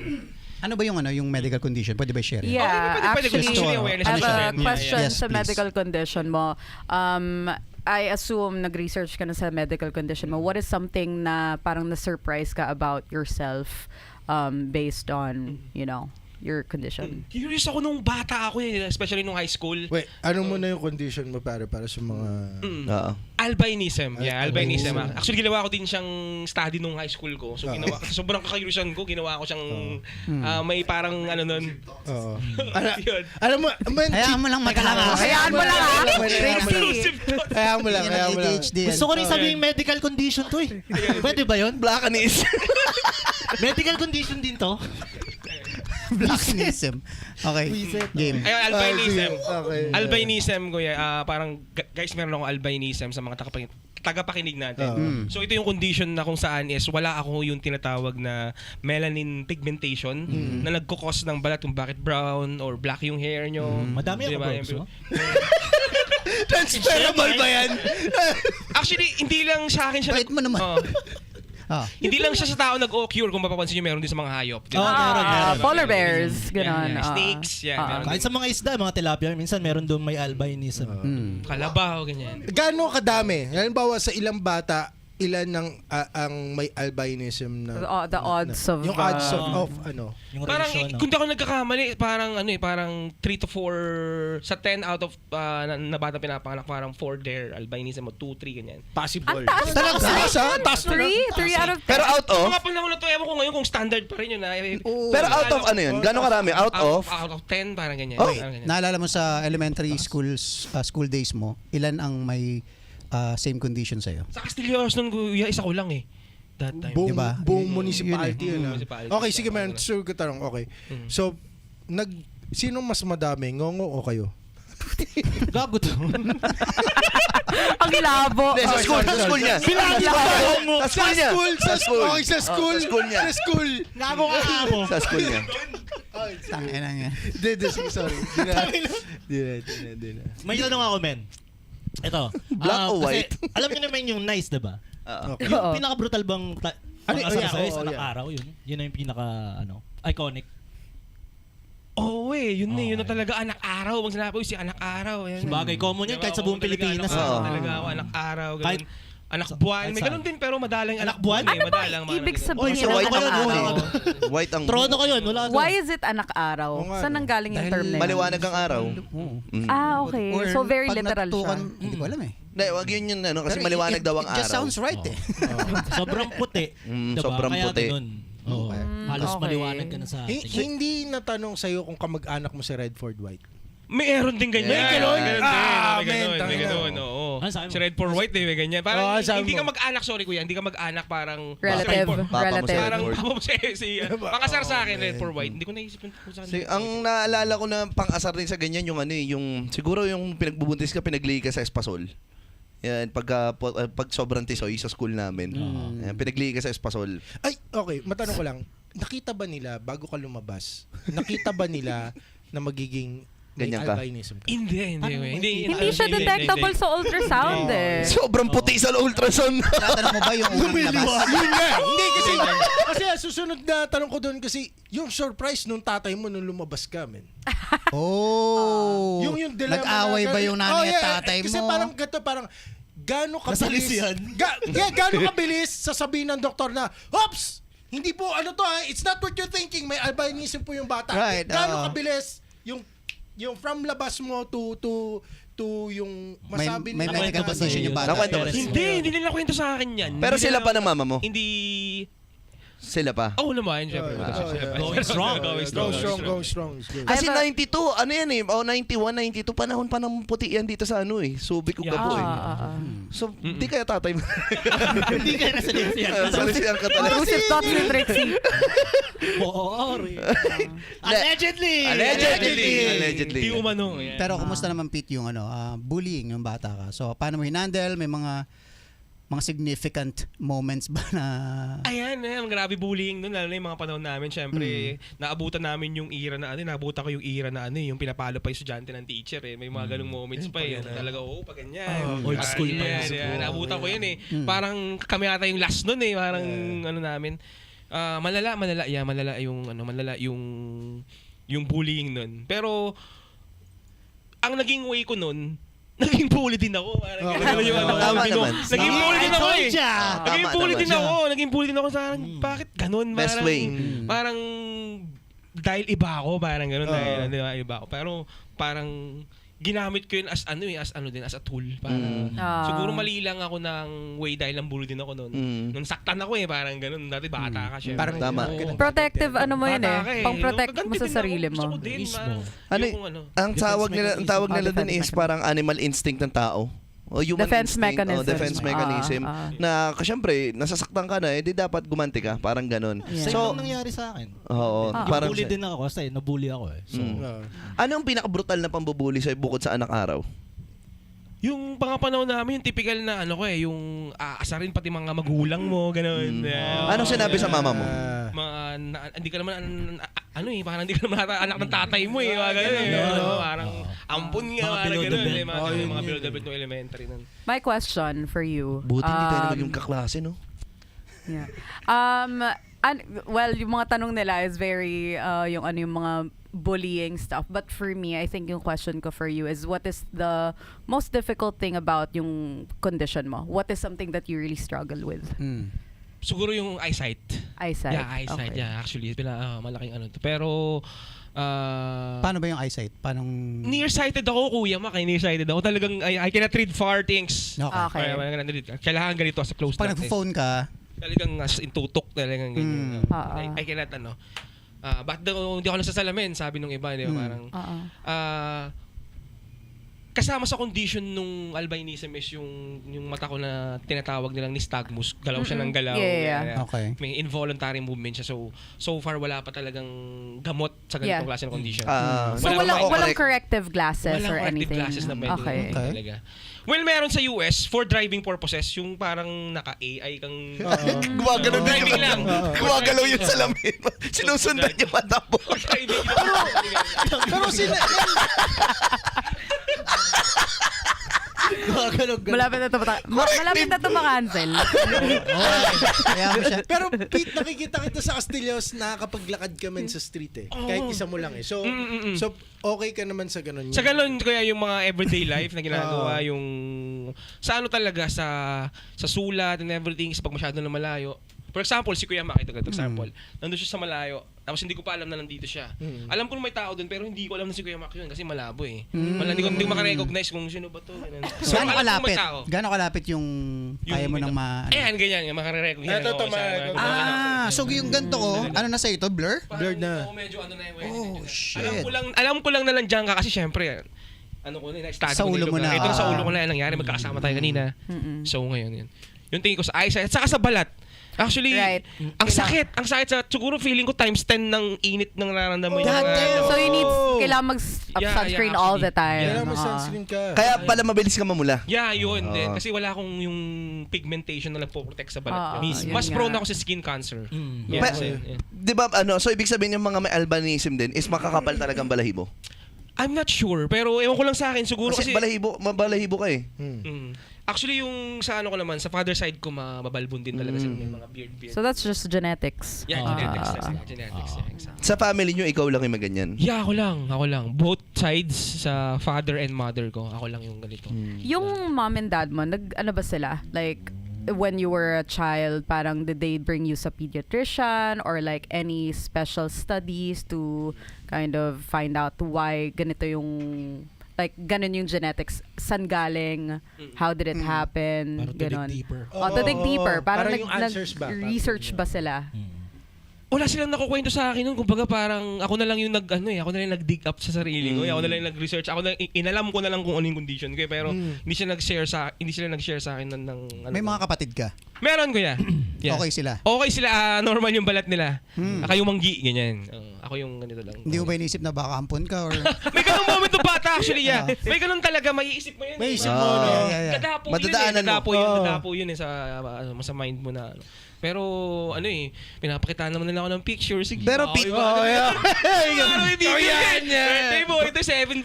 Ano ba yung medical condition? Pwede ba i-share? Yeah, Pwede actually, gusto ko awareness I have na a siya. question Yes, sa please. medical condition mo. I assume nag-research ka na sa medical condition mo. What is something na parang na-surprise ka about yourself based on, you know, your condition? Curious ako nung bata ako especially nung high school. Wait, ano mo na yung condition mo para sa mga... Oo. Albinism. Yeah, albinism. Albinism. Actually, ginawa ko din siyang study nung high school ko. So, ginawa, sobrang kakayusan ko, ginawa ko siyang may parang ano nun. Oo. Yun. Alam mo, man, Hayaan mo lang matala. Hayaan mo lang, ha? Exclusive to. Hayaan mo lang, hayaan mo lang. Gusto ko rin sabihin medical condition to eh. Pwede ba yun? Blackanis. Medical condition din to? Blackanism. Okay. Game. Ayun, albinism. Okay. Albinism, kuya. Parang, guys, meron akong albinism sa mga tagapakinig natin. So, ito yung condition na kung saan is wala ako yung tinatawag na melanin pigmentation na nagkukos ng balat kung bakit brown or black yung hair nyo. Madami ako, Diba? bro. Transferable ba yan? Actually, hindi lang sa akin siya. Bait mo naman. Hindi lang siya sa tao nag-occur. Kung mapapansin nyo, meron din sa mga hayop. Oo, meron. Polar bears, gano'n. Snakes, yan. meron Kahit din. sa mga isda, mga tilapia, minsan meron doon may albinism. Kalabaw, ganyan. Gaano kadami? Halimbawa sa ilang bata, ilan ang may albinism na... The odds of... Yung odds of ano? Yung Parang, ratio, no? kung di ako nagkakamali, parang 3 to 4, sa 10 out of na bata pinapanganak, parang 4 there, albinism, o 2, 3, ganyan. Possible. Ang taas Talaga? Taas, ha? Taas na lang. 3 out of 10. Pero out of? Mga panahon na to, ewan ko ngayon kung standard pa rin yun. Pero out of ano yun? Gano'ng karami? Out of? Out of 10, parang ganyan. Oh. Parang ganyan. Naalala mo sa elementary school days mo, ilan ang may same condition sa'yo? Sa Castillos nun, kuya, isa ko lang eh. That time. Buong, Diba? buong Yun municipality yun. ah. Municipality. Okay, sige man. Sure ko tanong. Okay. So, sino mas madami? Ngongo o kayo? Gago to. Ang labo. Hindi, sa school niya. Sa school niya. Sa school. Okay, sa school. Sa school niya. Sa school. Gago ka ako. Sa school niya. Tangina niya. Hindi, sige, sorry. Di na. May tanong ako, men. Ito. Black o kasi white? Alam niyo naman yung nice, diba? Okay. Yung Oo. pinaka-brutal bang Ano, pang-asar yeah, sa'yo oo, sa anak yeah. araw, yun. Yun na yung pinaka, iconic. Oo yun yun na talaga anak araw. Pag sinabi ko, si anak araw. Yan. Sabagay, common yun kahit sa buong Pilipinas. Oo. Oo. Talaga ako, anak araw. Ganun. Kahit- Anak buwan. May kahit ganun din pero madalang Anak anak buwan. buwan? Ano ba madalang, ibig ganun. sabihin Sa ng white anak ang araw? buhay. White ang Trono ko yun, wala ka. Why is it anak araw? Oo nga, Saan no? nanggaling yung term na yun? Maliwanag ang araw. Okay. Or So very pag literal siya. natutukan, Hindi ko alam eh. Hindi, wag yun yun ano, kasi Pero maliwanag daw ang It just araw. sounds right eh. Sobrang puti. Diba? sobrang Kaya puti. ganun. Oo. Halos okay. maliwanag ka na sa atin. Hindi natanong sa'yo kung kamag-anak mo si Redford White. Meron din ganyan. May Meron ganun? din. Ah, May ganun. men, May tangina. ganun. Oo. Ano sabi mo? Si Red for White, may ganyan. Parang Oo, sabi hindi mo. ka mag-anak, sorry kuya. Hindi ka mag-anak parang... Relative. Papa mo si Relative. Parang Redford. papa mo si Pakasar sa akin, Red for White. Hindi ko naisip kung saan. Ang naalala ko na pang-asar din sa ganyan yung ano eh, yung siguro yung pinagbubuntis ka, pinaglay ka sa espasol. Yan, pag sobrang tisoy sa school namin. Yan, pinaglay ka sa espasol. Ay, okay. Matanong ko lang. Nakita ba nila, bago ka lumabas, nakita ba nila na magiging may Ganyan ka? albinism ka? Hindi. Hindi siya detectable sa ultrasound eh. Sobrang puti sa ultrasound. Tatanong mo ba yung unang labas? Yun nga. Hindi kasi susunod na tanong ko doon kasi yung surprise nung tatay mo nung lumabas ka, men. Oh. Yung dilemma Nag-away na- ba yung nanay yeah, at tatay mo? Kasi parang gato, parang gaano kabilis. Nasalisihan. Gaano kabilis sasabihin ng doktor na, "Oops! Hindi po ano to ha, it's not what you're thinking, may albinism po yung bata." Right, Gaano oo. kabilis yung from labas mo to to yung May, masabi may nila medical na- condition yung bata. Nakwento ko Parents Hindi nila kwento sa akin yan. Pero Hindi sila nila- pa ng mama mo? Hindi, Sila pa? oh naman, syempre. Going strong. Going Go strong. strong. Good. Kasi I have 92, ano yan eh, 91, 92, panahon pa ng puti yan dito sa ano eh, Subic o Gapo eh. So, di kaya tatay mo. Hindi ka na sa siya. Salisihan ka talaga. Intrusive thoughts ni Trixie. Oo, Allegedly! Allegedly. Di umano. Yan. Pero kumusta naman Pete yung bullying yung bata ka? So paano mo hinandle? May mga significant moments ba na Ayan, grabe bullying nun, lalo na yung mga panahon namin. Siyempre, naabutan namin yung era na naabutan ko yung era na yung pinapalo pa yung estudyante ng teacher eh. May mga ganung moments pa eh. Talaga, pa ganyan. Old Parang school pa yan, yun. yan. Naabutan ko yun eh. Parang kami ata yung last nun eh. Parang ano namin. Malala yung bullying nun. Pero, ang naging way ko nun, naging bully din ako. Parang ganun yung ano. Tama naman. Naging bully din ako eh. Naging Tama bully naman. din ako. Naging bully din ako sa bakit ganun? Best Parang, way. Parang dahil iba ako, parang ganun. Dahil iba ako. Pero parang ginamit ko yun as a tool. Parang, siguro mali lang ako ng way dahil ang bully din ako noon. Nung saktan ako eh, parang ganun. Dati bata ka syempre. Parang Tama. Protective ano mo yun Bata ka eh. Pang-protect mo Kaganti sa din sarili ako. Gusto mo. ko din, Mismo. Ano, yung ang tawag nila Defense dun is mechanism. parang animal instinct ng tao. O human Defense instinct, mechanism. defense mechanism. Na syempre, nasasaktan ka na, di dapat gumanti ka. Parang ganun. Yeah. So, So, nangyari sa akin. oo. Parang Bully din ako kasi nabully ako eh. So, Anong pinaka-brutal na pambubuli sa'yo bukod sa anak araw? Yung pangapanahon namin, yung typical na yung aasarin pati mga magulang mo, gano'n. Anong sinabi sa mama mo? Hindi ka naman, parang hindi ka naman anak ng tatay mo eh, mga gano'n eh. Parang ampun nga, Mga parang below the gano'n. belt. Mga below the belt ng elementary nun. My question for you. Buti hindi tayo maging kaklase, no? Yeah. Well, yung mga tanong nila is very yung mga bullying stuff. But for me, I think yung question ko for you is what is the most difficult thing about yung condition mo? What is something that you really struggle with? Siguro yung eyesight. Eyesight. Yeah, eyesight. Okay. Yeah, actually, malaking ano to. Pero, paano ba yung eyesight? nearsighted ako, Kuya Mac. Nearsighted ako. Talagang, I cannot read far things. Okay. Kailangan ganito sa close Pag nagpo-phone ka, talagang as in tutok talagang ganyan. I cannot bakit daw hindi ako nasasalamin, sabi nung iba, di ba? Parang kasama sa condition nung albinism is yung mata ko na tinatawag nilang nystagmus. Galaw siya ng galaw. Yeah. Okay. May involuntary movement siya. So far wala pa talagang gamot sa ganitong klase ng condition. So walang corrective glasses Walang or corrective anything? glasses na pwede Okay. talaga. Well, meron sa US for driving purposes, yung parang naka-AI kang Gumagalaw din driving lang. Gumagalaw yung salamin mo. Sinusundan yung mata mo. Driving Pero sila, Malapit na ito makancel. kaya mo siya. pero Pete, nakikita kita sa Castillos nakakapaglakad ka man sa street eh. Kahit isa mo lang eh. So okay ka naman sa ganun. Sa ganun, kaya yung mga everyday life na ginagawa, yung sa ano talaga, sa sulat and everything, sa pag masyado na malayo. For example, si Kuya Mac, ito example. Nandun siya sa malayo, tapos hindi ko pa alam na nandito siya. Alam ko na may tao doon, pero hindi ko alam na si Kuya Mac yun kasi malabo eh. Hindi ko makarecognize kung sino ba to. So, Gaano alam ko may kalapit? tao. Gaano kalapit yung kaya mo nang Ayan, ganyan, makarecognize. Ito, so yung ganito ko, ano na sa ito? Blur? Blurred na. Medyo ano na yun. Oh, shit. Alam ko lang na nandiyan ka kasi syempre, ano ko na, study Sa ko ulo mo lugar. na. Ito sa ulo ko na nangyari, magkakasama tayo kanina. So ngayon yun. Yung tingin ko sa eyesight, at saka sa balat. Actually, Right. ang sakit sa, siguro feeling ko times 10 ng init ng nararamdaman mo. So you need, kailangan mag-sunscreen all the time. Kailangan mo sunscreen ka. Kaya pala mabilis ka mamula. Yeah, yun din. Kasi wala akong yung pigmentation na nagpo-protect sa balat. yun Mas nga. prone ako sa skin cancer. Pa- Di ba, so ibig sabihin yung mga may albinism din is makakapal talagang balahibo? I'm not sure, pero ewan ko lang sa akin siguro Kasi kasi mabalahibo ka eh. Actually, yung sa ano ko naman, sa father side ko, mabalbon din talaga sila, may mga beard. So that's just genetics. Yeah, genetics. Genetics, yeah, exactly. Sa family nyo, ikaw lang yung maganyan. Yeah, ako lang. Both sides sa father and mother ko, ako lang yung ganito. Yung mom and dad mo, ano ba sila? Like, when you were a child, parang did they bring you sa pediatrician or like any special studies to kind of find out why ganito yung like ganun yung genetics, san galing, how did it happen, Para to dig ganun. deeper. To dig deeper. Parang Parang yung answers ba? research ba sila? Wala silang nakukwento sa akin nun. Kumbaga parang ako na lang yung ako na lang yung nag-dig up sa sarili ko. Ako na lang yung nag-research. Ako na inalam ko na lang kung ano yung condition ko. Pero hindi sila nag-share sa akin ng ano. May mga kapatid ka. Meron ko ya. Yeah. Okay sila. Okay sila, normal yung balat nila. Kayo manggi, ganyan. Ako yung ganito lang. Hindi mo ba inisip na baka ampon ka or... May ganung moment ng bata actually, yeah. May ganun talaga, maiisip mo yun. May isip Ah. mo, no? Yeah. Dadapo Madadaanan mo. Dadapo yun sa mind mo na ano. Pero pinapakita naman nila ako ng picture. Sige, Pero okay, Pete, ba? Oh, yan. Birthday mo, ito 7,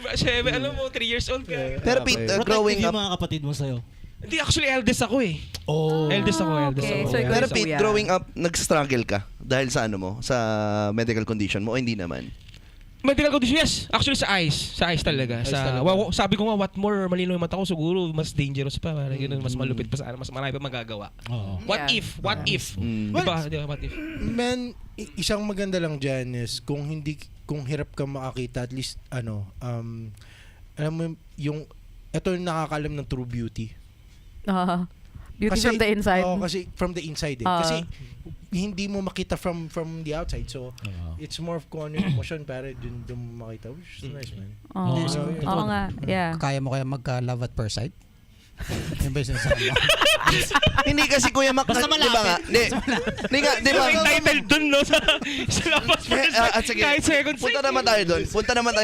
ano mo, 3 years old ka. Pero Pete, Protective growing yung up, mga kapatid mo sa'yo. Hindi, actually, eldest ako eh. Oh. Eldest ako. Okay, so ikaw pero yung Pete, kuya. growing up, nag-struggle ka dahil sa ano mo, sa medical condition mo o hindi naman? Medical condition, yes. Actually, sa eyes talaga. Sabi ko nga, what more, malino yung mata ko, siguro mas dangerous pa. Ganun, mas malupit pa sa mas marami pa magagawa. Oo. What Yeah. if? What if? Mm. Diba, what if? Man, isang maganda lang dyan is kung hirap ka makakita, at least, alam mo yung, ito yung nakakalam ng true beauty. Beauty from the inside. Kasi from the inside eh. Kasi hindi mo makita from the outside. So, it's more of kung ano yung emotion, pero dun mo makita. Which is nice, man. Oo. So, Oo nga, yeah. Kaya mo kaya magka-love at first sight? Yung ba yung sinasabi mo? Hindi kasi Kuya Mac, Basta di ba nga? Hindi nga, di ba? May title dun, no? Sa labas first At sige, kahit second punta naman tayo doon.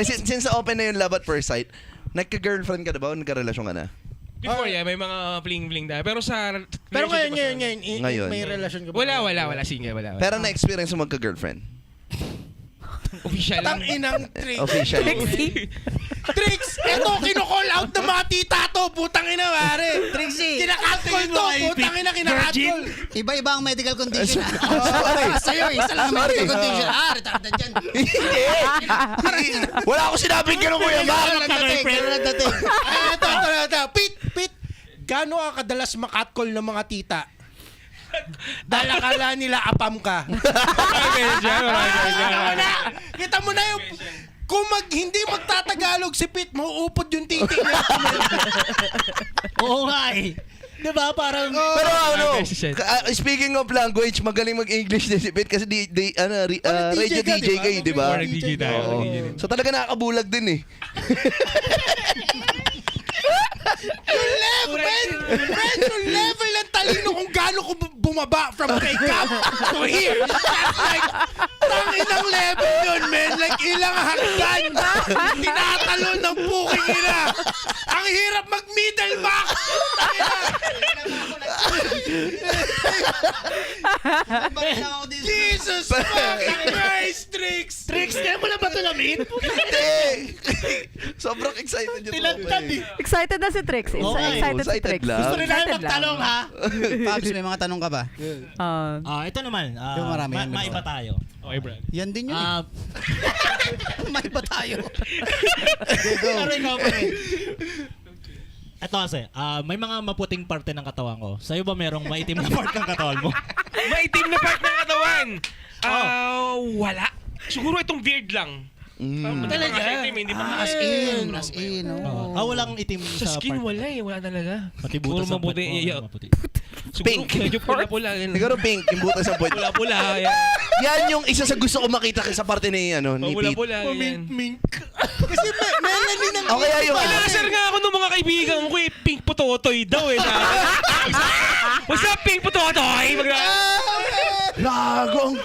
Since open na yung love at first sight, nagka-girlfriend ka na ba o nagka-relasyon ka na? Before, yeah, may mga bling-bling tayo. Pero sa... Pero relationship Ngayon. may relasyon ka ba? Wala. Single, wala. Pero na-experience mo magka-girlfriend? Official lang. Tang inang Trix. Official. Trix! Eto, kino-call out ng mga tita to. Putang ina, pare. Trixie! Kinakatcall to. Putang ina, kinakatcall. Iba-iba ang medical condition. Sorry. Sa'yo, isa lang ang medical condition. Retarded dyan. Hindi. Wala akong sinabing gano'n, Kuya Mac. Pero nagdating. Ito. Pete, gaano ka kadalas makatcall ng mga tita? Dahil akala nila apam ka. Kita mo na yung... Kung hindi magtatagalog si Pete, mauupod yung titing niya. Oo nga eh. Diba? Parang... Pero ano, Shit. speaking of language, magaling mag-English din si Pete kasi radio DJ ka, DJ kayo, di ba? Parang DJ tayo. Oo. So talaga nakakabulag din eh. Yung level ng talino kung gaano ko bumaba from kay Cap to here. That's like, tangin ang level yun, man. Like, ilang hagdan. Tinatalon ng puking ina. Ang hirap mag-middle back. Jesus fucking Christ, Trix. Tricks, kaya mo na ba ito na-meet? Hindi! Sobrang excited yung Tilantad eh. Excited na si Trix. Okay. Excited si Excited Trix. lang. Gusto rin namin Excited lang. magtalong ha? Pabs, may mga tanong ka ba? Ito naman. Yung marami yan, Maiba tayo. Okay, Brad. Yan din yun eh. May ba tayo? Pero ikaw pa rin. Ito kasi, may mga maputing parte ng katawan ko. Sa'yo ba merong maitim na part ng katawan mo? Maitim na part ng katawan. Wala. Siguro itong beard lang. Talaga? Hindi pa As in. Walang itim Sa sa skin, part. wala eh. Wala talaga. Pati Puro butas ng mabuti. part mo, Yeah. maputi. Siguro Pink. medyo pula-pula. Siguro pink, yung butas ng puwet. Pula-pula. Yan yung isa sa gusto ko makita sa parte ni Pete. Pula-pula. Kasi melanin ang... O kaya yung Pinasar nga ako ng mga kaibigan ko eh. Pink putotoy daw eh. What's up, pink putotoy? Lago,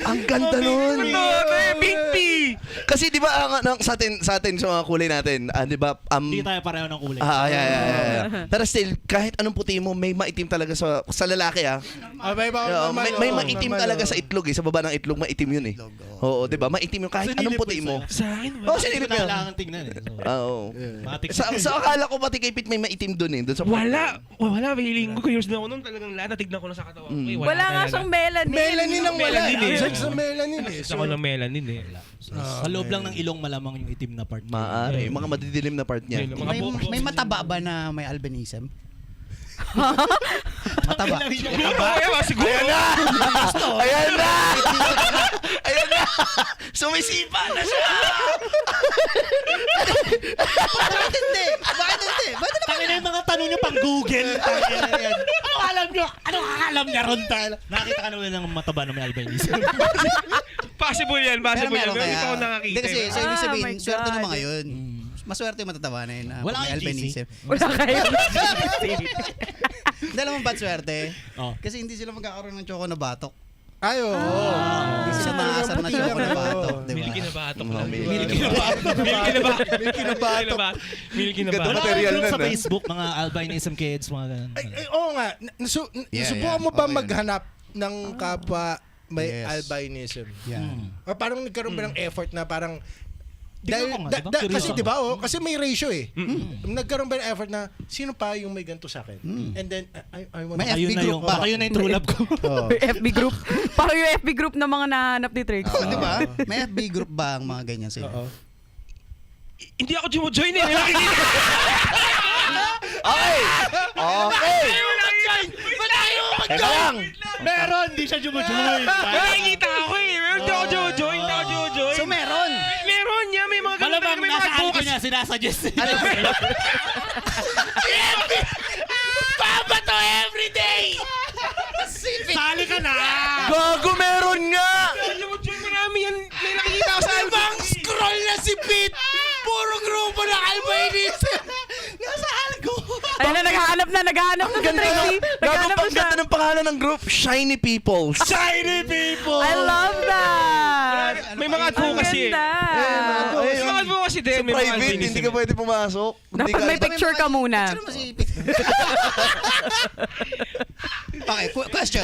ang ganda nun. Putotoy, pink pea. Kasi di ba sa atin sa mga kulay natin, di ba Hindi tayo pareho ng kulay. yeah. Pero still, kahit anong puti mo, may maitim talaga sa lalaki may maitim talaga sa itlog eh. Sa baba ng itlog, maitim yun eh. Oo, di ba? Maitim yun kahit anong puti mo. Sa akin, Oo, sinilip Hindi mo. na kailangan tingnan eh. So, Oo. matik- Sa akala ko pati kay Pete may maitim dun eh. Dun sa Wala. Feeling ko, years na ako nun. Talagang lahat natignan ko na sa katawan ko. eh. Wala nga talaga. siyang melanin. Melanin ang wala. Melanin eh. Sex sa melanin eh. Gusto ko ng melanin eh. Sa loob lang ng ilong malamang yung itim na part. Maaari. Mga madidilim na part niya. Mga buhok. May mataba ba na may albinism? Mataba. Siguro, siguro. Ayan na! Ayan na! Sumisipa na siya! Bakit hindi? Bakit hindi? Bakit naman? Tangina yung mga tanong niyo pang Google. Tangina yan. Ano alam niyo? Ano alam niya ron tayo? Nakita ka naman ng mataba na may albinism. Possible yan, Pero possible yan. meron Pero hindi kaya. pa ako nakakita. Hindi kasi, so ibig Ah, sabihin, my swerte ng God. mga yun. Maswerte yung matataba na yun. Wala may kang GC. albinism. Wala kayo. Hindi alam mo ba't swerte? Oh. Kasi hindi sila magkakaroon ng choco na batok. Ay, oo. Hindi sila maasar na choco na batok. Di ba? Milky na batok Mga lang. milky. Milky na batok. Milky na batok. Milky na batok. Milky na Ganda batok. Wala material kayong group nun, sa ah. Facebook, mga albinism kids, mga ganun. Ay, oo nga. Nasubukan mo ba Okay. maghanap ng kapwa may Yes. albinism? Yan. O parang nagkaroon ba ng effort na parang Tignan ko nga, diba? Curious kasi ako. 'di ba kasi may ratio eh. Nagkaroon ba ng effort na sino pa yung may ganito sa akin? And then I want May Ayun FB na group yung, ba? baka yun na yung true love ko. FB group. Parang yung FB group ng mga nahanap ni Trix. Oh, di ba? May FB group ba ang mga ganyan sila? Oo. Hindi ako jumo-join eh. Nakikita. Okay! Okay! Teka lang. Meron, di siya jumujoy. Nakikita ako eh. Pero hindi ako jumo-join. Hindi ako jumo-join. So meron! Meron niya. May mga ganun Malamang talaga. May mga nasa algo advocacy. niya, sinasuggest. Papa to everyday. Sali ka na! Gago, meron nga! Jumo-join marami yan. May nakikita ako sa album. Ibang scroll na si Pete. Puro grupo ng albinism. Nasa algo. Ayun na, naghahanap na si Trixie. Gago, Naghahanap na pang siya. ganda ng pangalan ng group, Shiny Peoples. Shiny people! I love that. May mga Ang advocacy eh. ganda. May mga advocacy din. Sa May mga private, albinism. hindi ka pwede pumasok. Hindi Dapat ka- may picture ka muna. Sino mo si Pete? Okay, question.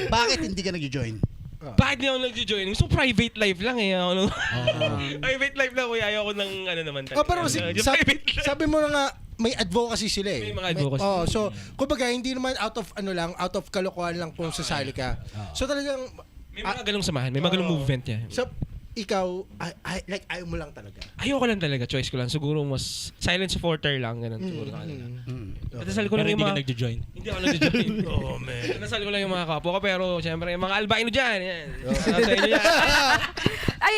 Bakit hindi ka nag-join? Bakit di ako nag-join? Gusto ko private life lang eh. Ano? Private life lang kuya. Ayoko ng ano naman. Oh, pero Private life. sabi mo na nga may advocacy sila eh. May mga advocacy. So kumbaga hindi naman out of kalokohan lang kung sasali ka. So talagang May mga ganong samahan. May mga ganong movement niya. so ikaw like ayaw mo lang talaga. Ayoko lang talaga. Choice ko lang. Siguro mas silent supporter lang. Ganun siguro sa kanila. Nadasal ko Pero lang hindi yung ka mga... nag-join. Hindi ako nag-join. Oh, man. Nadasal ko lang yung mga kapwa ko. Pero syempre, yung mga albino dyan. Yan. Sa inyo yan. Ay,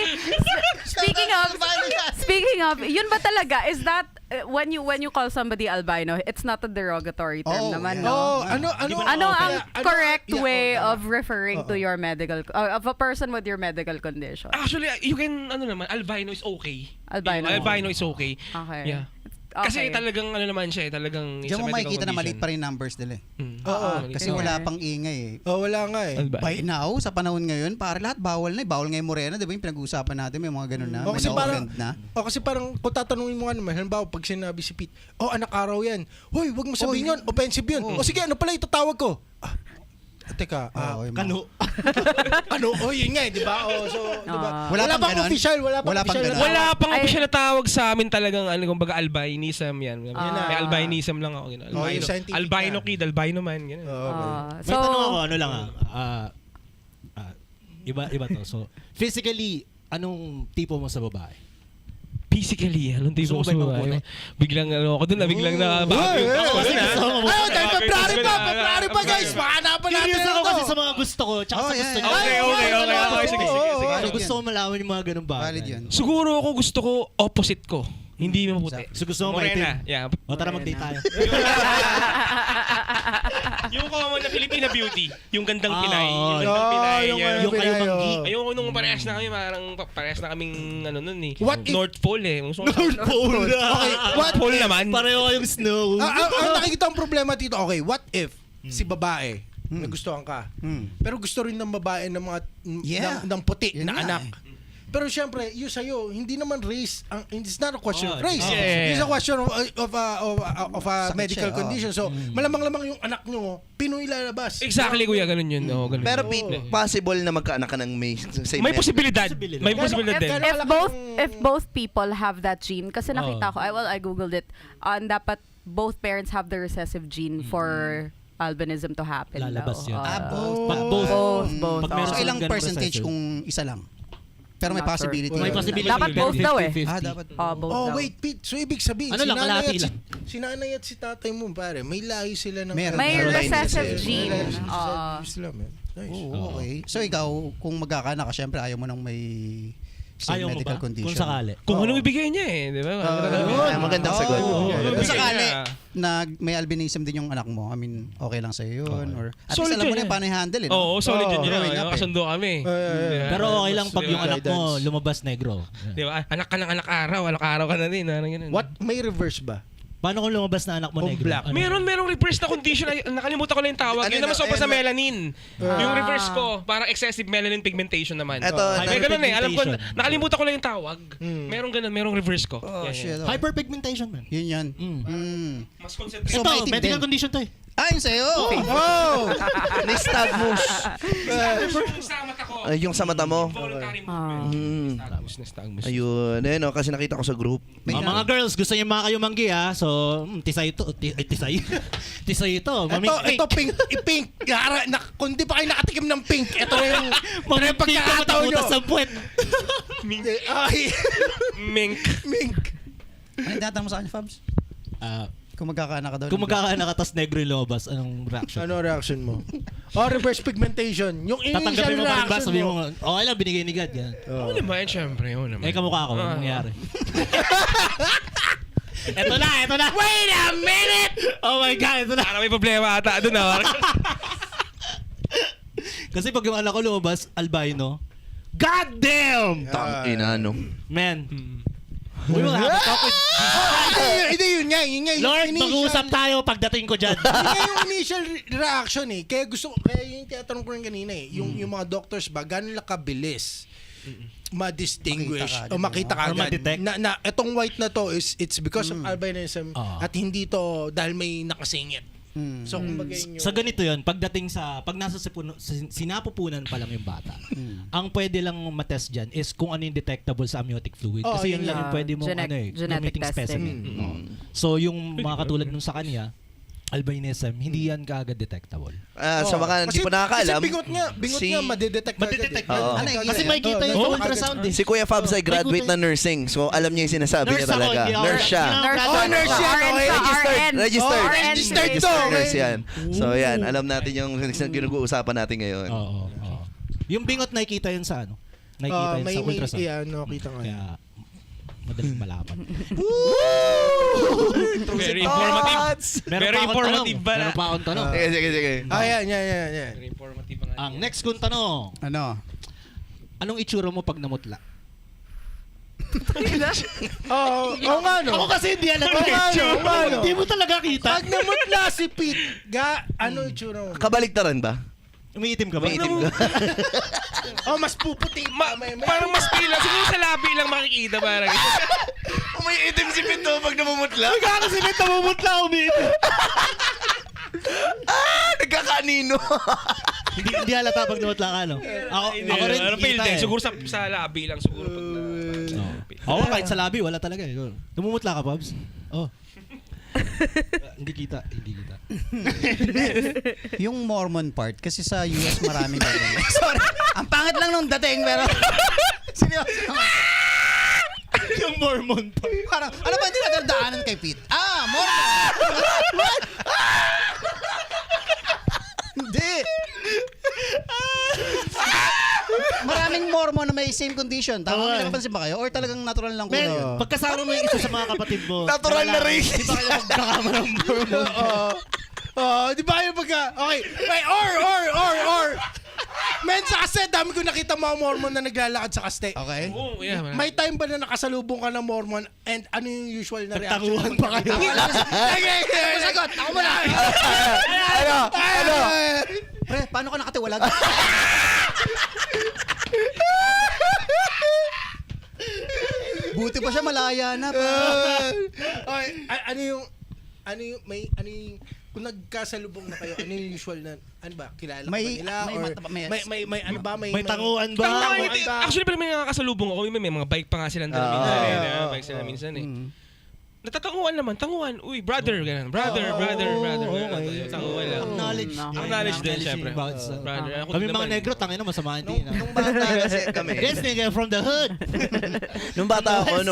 speaking of, yun ba talaga, is that, when you call somebody albino, it's not a derogatory term Oh, naman, yeah. no? Ano Ano ang correct yeah, way tama. of referring to your medical, of a person with your medical condition? Actually, you can, ano naman, albino is okay. Albino. Albino is okay. Okay. Yeah. Okay. Kasi talagang ano naman siya eh, talagang Diyan sa mo medical makikita na condition. maliit pa rin numbers nila eh. Oo. Kasi Okay. wala pang ingay eh. Oh, wala nga eh. By now, sa panahon ngayon, para lahat bawal na eh. Bawal nga yung morena, di ba yung pinag-uusapan natin, may mga ganun na, O may kasi parang, na-offend na. kasi parang kung tatanungin mo nga naman, halimbawa pag sinabi si Pete, anak araw yan. Hoy, wag mo sabihin yun, offensive yun. O sige, ano pala itatawag ko? Teka, Oo, yung mga- Kano. yun nga eh, di ba? So, di ba? Wala Wala pang pang ganun? official, wala Wala pang pang official. ganun? Wala pang Ay- official na tawag sa amin talagang ano, kumbaga albinism yan. May albinism lang ako. Albino, yung scientific albino na. kid, albino man. Ganun. May tanong ako, ano lang iba to. So, physically, anong tipo mo sa babae? Physically, anong tipo Gusto ko mo sa ba babae? mabuti? Biglang ano ako dun, biglang nabago yung ako dun ha. Ay, dahil February pa guys, mahanapan natin Curious ako ito. kasi sa mga gusto ko, tsaka Oh, sa gusto yeah. niya. Okay, okay. Sige, sige. Oo, So, gusto ko malaman yung mga ganun bagay. Valid yun. Siguro ako gusto ko opposite ko. Hindi maputi. So, gusto mo Morena. maitim? Yeah. O, tara mag-date tayo. Yung common na Filipina beauty. Yung gandang Ah, Pinay. oo. Yung gandang Pinay. yung yan. yung kayo bang geek? Ayoko nung parehas na kami, parehas na kaming ano nun eh. What if- North Pole eh. North Pole. Okay, what Pole naman. Pareho kayong snow. ang nakikita ang problema dito, okay, what if si babae nagustuhan ka, pero gusto rin ng babae ng mga Yeah. ng puti Yun na nga anak. eh. Pero syempre, yung sa'yo, hindi naman race. It's not a question of race. yeah. It's a question of a Sakit medical siya, condition. So, malamang-lamang yung anak nyo, Pinoy lalabas. Exactly kuya, ganun yun. Oo, ganun. Pero Pete, possible na magkaanak ka ng may same may member. posibilidad. Posibilidad. May posibilidad din. Pero- If both people have that gene, kasi nakita ko, I googled it, dapat both parents have the recessive gene for albinism to happen. Lalabas daw. yun. both. Pag both. Both. Pag meron So, silang ilang ganun percentage recessive. kung isa lang? Pero may Not sure. possibility. May yun. possibility. Dapat pero both daw eh. 50-50. Dapat. Both Oh, daw. wait, Pete. So, ibig sabihin, Ano lang, kalahati lang. si nanay at si tatay mo, pare, may lahi sila ng... Meron. May Meron. recessive Meron. gene. Sila, man. Nice. Oo, okay. So ikaw, kung magkakaanak ka, syempre ayaw mo nang may same Ayaw mo medical ba? condition. Kung sakali. Kung anong ibigay niya eh, di ba? Magandang sagot. Oo, Kung ibigay sakali niya. na may albinism din yung anak mo, I mean, okay lang sa'yo yun. Or, at least Solid alam mo yun na eh. paano i-handle eh. Oo, solid yun Oo, growing yun. up eh. Kasundo kami. Diba? Pero okay lang pag yung anak mo guidance. lumabas negro. Di ba? Anak ka ng anak araw ka na din. Ano ganun. What? May reverse ba? Paano kung lumabas na anak mo Kung negro? black. Ano? Merong reverse na condition. Ay, nakalimutan ko lang yung tawag. Ano Yun naman na- sobra sa ano- melanin. Yung reverse ko, parang excessive melanin pigmentation naman. Eto, May ganun eh. Alam ko, Hyperpigmentation. nakalimutan ko lang yung tawag. Merong ganun, merong reverse ko. Oh, Yan, shit. yan. oh. Hyperpigmentation man. Yun yan. Mas concentrated. So, Ito, maitim medical din. condition to eh. Ayun sa'yo. Oh! Nystagmus. Yung sa mata ko. Yung sa mata mo. Voluntary Ah. Mm. Nystagmus. Ayun. Ayun, no, kasi nakita ko sa group. Mga girls, gusto niyo mga kayo manggi ha. So, tisay ito. Tisay. Tisay ito. Ito pink, pink. Kung di pa kayo nakatikim ng pink, ito na yung pagkakataon nyo. sa puwet. Ay, Mink. mink. Ano yung tinatanong mo sa akin, Fabs? Kung magkakaanak ka daw. Kung magkakaanak ka tas negro yung lumabas, anong reaction? Ano reaction mo? Oh, reverse pigmentation. Yung initial Tatanggapin mo pa rin ba? reaction Sabi mo. mo, okay lang, binigay ni God. Yan. Oo naman, syempre. Oo naman. Eh, kamukha ko. Anong nangyari? Eto na. Wait a minute! Oh my God, ito na. Parang may problema ata doon ah. Kasi pag yung anak ko lumabas, albino, God damn! Tangina, no. Man. We will have a talk with Hindi, yun nga. Yung Lord, initial- mag-uusap tayo pagdating ko dyan. Yun nga yung initial reaction eh. Kaya yung tinatanong ko rin kanina eh. Yung mga doctors ba, gano'n lang kabilis ma-distinguish Makita ka o makita ka Or agad ma-detect. na itong white na to it's because of albinism Ah. at hindi to dahil may nakasingit. So kumbaga yun yung... Sa ganito yun, pag nasa sinapupunan pa lang yung bata, ang pwede lang matest dyan is kung ano yung detectable sa amniotic fluid. Oh, Kasi yun yun lang yung pwede mong Genetic gamiting testing. specimen. So yung mga katulad nung sa kanya, albinism, hindi yan kaagad detectable. Sa mga hindi Kasi- pa nakakaalam. Kasi bingot nga, madidetect Madidetect agad eh. Oo. Ano, kasi makikita yun sa ultrasound eh. Si Kuya Fabs ay graduate na nursing. So alam niya yung sinasabi niya Nurse ako, talaga. hindi ako. Nurse siya. Nurse Oh, nurse yan, RN okay. sa RN. Registered. Oh, registered to. Nurse yan. So yan, alam natin yung ginag-uusapan natin ngayon. Oo. Yung bingot nakikita yun sa ano? Nakikita yun sa ultrasound. Kita nga. Kaya madaling malaman. Very informative. Very informative ba na? Meron pa akong tanong. Sige. Yan. Very informative ang Ang next kong tanong, Ano? anong itsura mo pag namutla? Oo nga no. Ako kasi hindi alam Oo nga no. Oo nga no. Hindi mo talaga kita. Pag namutla si Pete, ano yung tsura mo? Kabaligtaran ba? Umiitim ka ba? Umiitim ka? Oh, mas puputi pa. Parang mas pila. Siguro sa labi lang makikita parang. Umiitim si Pito pag namumutla. Kasi may namumutla umiitim. Nagkakanino. Hindi halata pag namutla ka, no? Ako rin, Ano feel kita din? eh. Siguro sa labi lang siguro pag Oo, kahit sa labi, wala talaga eh. Namumutla ka, Pops? Oh. Hindi kita. Yung Mormon part, kasi sa US maraming ganyan. Sorry, ang pangit lang nung dating, pero... Seryoso naman. Yung Mormon pa. Parang, ano ba hindi natin daanan kay Pete? Mormon! What? Hindi. Maraming Mormon na may same condition. Tama, may napansin ba kayo? Or talagang natural lang Men, kuno? pagkasama mo yung isa sa mga kapatid mo. Natural na wala- racist. Di ba kayo magkakama ng Mormon? Di ba yung pagka... Okay. Wait, or. Men, sa kaste, dami ko nakita mga Mormon na naglalakad sa kaste. Okay. Oo, yeah. May time ba na nakasalubong ka ng Mormon and ano yung usual na reaction? Nagtanguhan pa kayo. Sige, sagot. Ako muna. Ano? Pre, paano ka nakatiwalag? Buti pa siya malaya na pa. Okay, ano yung kung nagkasalubong na kayo, ano yung usual na, ano ba, kilala ba May- nila? may Or mata- may- may ano ba? May tanguan ba? Tanguan ba? Actually, pala may nakakasalubong ako. May mga bike pa nga silang dala minsan. Bike sila minsan eh. Natatanguan naman. Tanguan. Uy, brother. Ganun. Brother. okay. Tanguan lang. Acknowledge. Acknowledge din, syempre. About sa- Brother. Ako Kami din mga naman. negro, tangin na masama hindi na. Nung bata kasi kami. Yes, nigga, from the hood. Nung bata ako,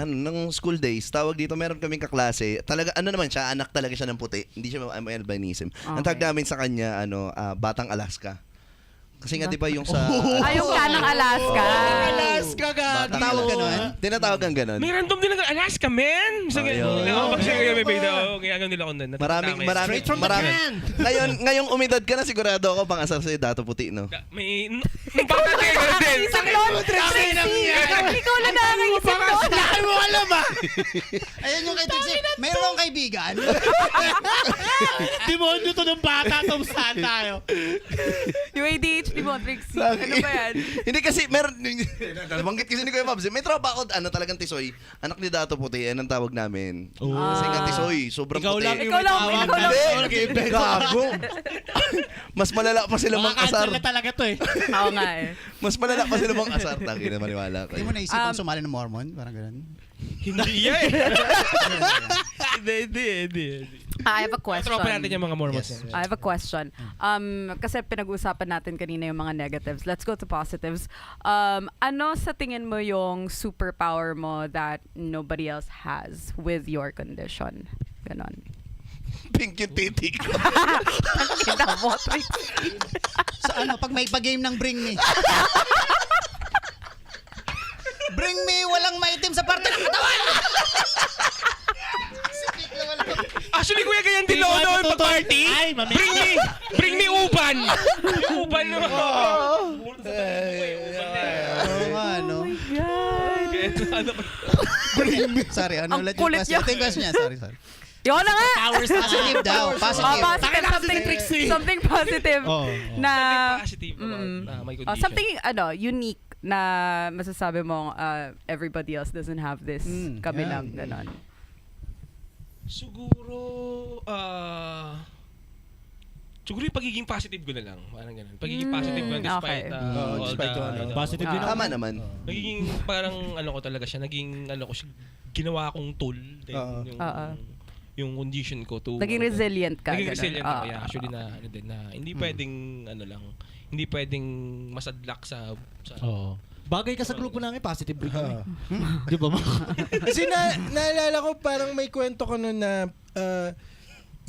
nung school days, tawag dito, meron kaming kaklase. Talaga, ano naman siya, anak talaga siya ng puti. Hindi siya may albinism. Ang tawag namin sa kanya, Batang Alaska. Kasi nga di ba yung sa... Yung kanang Alaska. Alaska, gago. Tawag ka nun? Tinatawag kang ganun. May random din na Alaska, man! Sige, Ayun. pag siya may bida, ginagawa nila ako nun. Maraming, ngayong umidad ka na, sigurado ako pang-asar sa'yo, Dato Puti, no? May... Baka din, ganun din. Isang nun, ikaw lang nakakaisip nun. Dahil mo alam ah! Ayun yung kay Trixie. Mayroon akong kaibigan. Demonyo to ng bata, tumsaan tayo. Yung ADHD mo, Trixie. Ano ba yan? Hindi kasi, meron... Banggit kasi ni Kuya Mabs. May tropa ako, talagang Tisoy. Anak ni Dato Puti, yan ang tawag namin. Kasi nga Tisoy, sobrang Ikaw puti. lang yung Ikaw lang, may ikaw lang. tawag. Hindi, gago. Mas malala pa sila mang asar. Makakancel na talaga to eh. Oo nga eh. Mas malala pa sila mang asar. Taki na maniwala Hindi mo kayo. naisipang sumali ng Mormon? Parang ganun. Hindi yan. Hindi. I have a question. Tropa natin yung mga Mormons. Yes. yan. I have a question. Kasi pinag-usapan natin kanina yung mga negatives. Let's go to positives. Ano sa tingin mo yung superpower mo that nobody else has with your condition? Ganon. Pink yung titi ko. Kita mo, Trixie. Sa ano, pag may pa-game ng Bring Me. Bring Me, walang maitim sa parte ng katawan! Actually, kuya, ganyan din ako noon pag party. Ay, mami. Bring me uban. Yung uban naman. Oo nga, no? Sorry, ano Ang ulit yung kulit question? niya. Ito yung question niya. Sorry. Yun na nga! Powers na. Positive daw. Positive. Positive. Something positive na... Positive about my condition. something unique na masasabi mong everybody else doesn't have this. Kami yan. lang, ganon. Siguro, siguro yung pagiging positive ko na lang. Parang ganun. Pagiging positive ko despite okay. all Despite the... ano. Positive din Tama naman. Nagiging parang ano ko talaga siya. Naging ano ko siya. Ginawa kong tool. Then, yung condition ko to... Naging resilient ka. Naging ganon. resilient ako. Yeah, actually na, ano din, na hindi pwedeng, ano lang, hindi pwedeng masadlak sa Oo. Bagay ka sa grupo namin, positive rin kami. Ah. Di ba mo? Kasi naalala ko parang may kwento ko nun na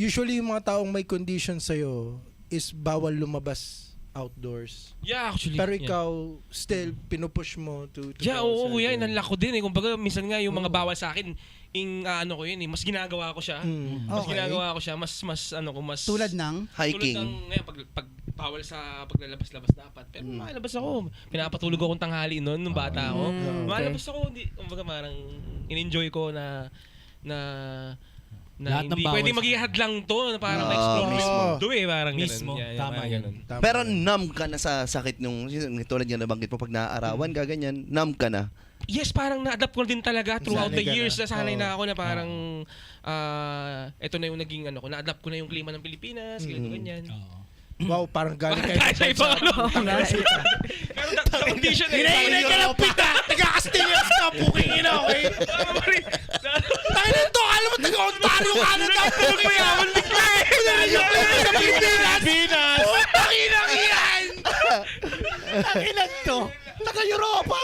usually yung mga taong may condition sa'yo is bawal lumabas outdoors. Yeah, actually. Pero yeah. ikaw still pinupush mo to Yeah, go oo, outside. kuya, inanlak ko din eh. Kumbaga, minsan nga yung mga bawal sa akin, ano ko yun eh, mas ginagawa ko siya. Mas Okay. ginagawa ko siya, mas ano ko, mas... Tulad ng? Hiking. Tulad ng, ngayon, pag bawal sa paglalabas-labas dapat. Pero makalabas ako. Pinapatulog akong tanghali noon, nung bata ako. Makalabas ako, kumbaga parang in-enjoy ko na Lahat ng hindi bawal pwedeng sa- maging hadlang to na parang ma-explore mismo. mismo. Do eh, parang ganun. Mismo, Yeah, tama parang yun. ganun. Tama. Pero numb ka na sa sakit nung, tulad nga nabanggit mo, pag naaarawan ka, ganyan, numb ka na. Yes, parang na-adapt ko din talaga throughout the Sanay ka years. na. Nasanay Oo. na ako na parang ito na yung naging ano ko. Na-adapt ko na yung klima ng Pilipinas, ganito ganyan. Wow, parang galing Parang kayo kaya ibang ano. Pero sa condition eh. Hinahinay ka ng pita! Taga-Castillas ka! Puking ina, okay? Tayo to! Alam mo, taga-Ontario ka na daw! Puking ina! Bigla eh! Pinayok ka na sa Pilipinas! Takinang yan! Takinan to! Taga-Europa!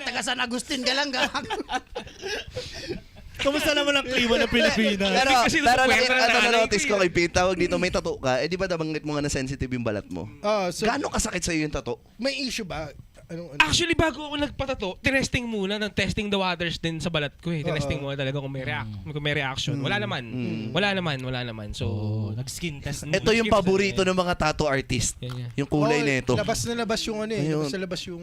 Taga San Agustin ka lang, gag. Kamusta naman ang klima ng Pilipinas? Kasi nasa puwersa ng nanay notice ko ko kay Pete, tawag dito, may tattoo ka. Eh, di ba nabanggit mo nga na sensitive yung balat mo? So, Gaano kasakit sa'yo yung tattoo? may issue ba? Anong Actually, bago ako nagpatato, tinesting muna, testing the waters din sa balat ko eh. Tinesting muna talaga kung may reaction. Wala naman. So, Nag-skin test. Ito yung paborito ng mga tattoo artist. Yan. Yung kulay nito. Labas na labas yung ano eh. Ayun. Labas na labas yung...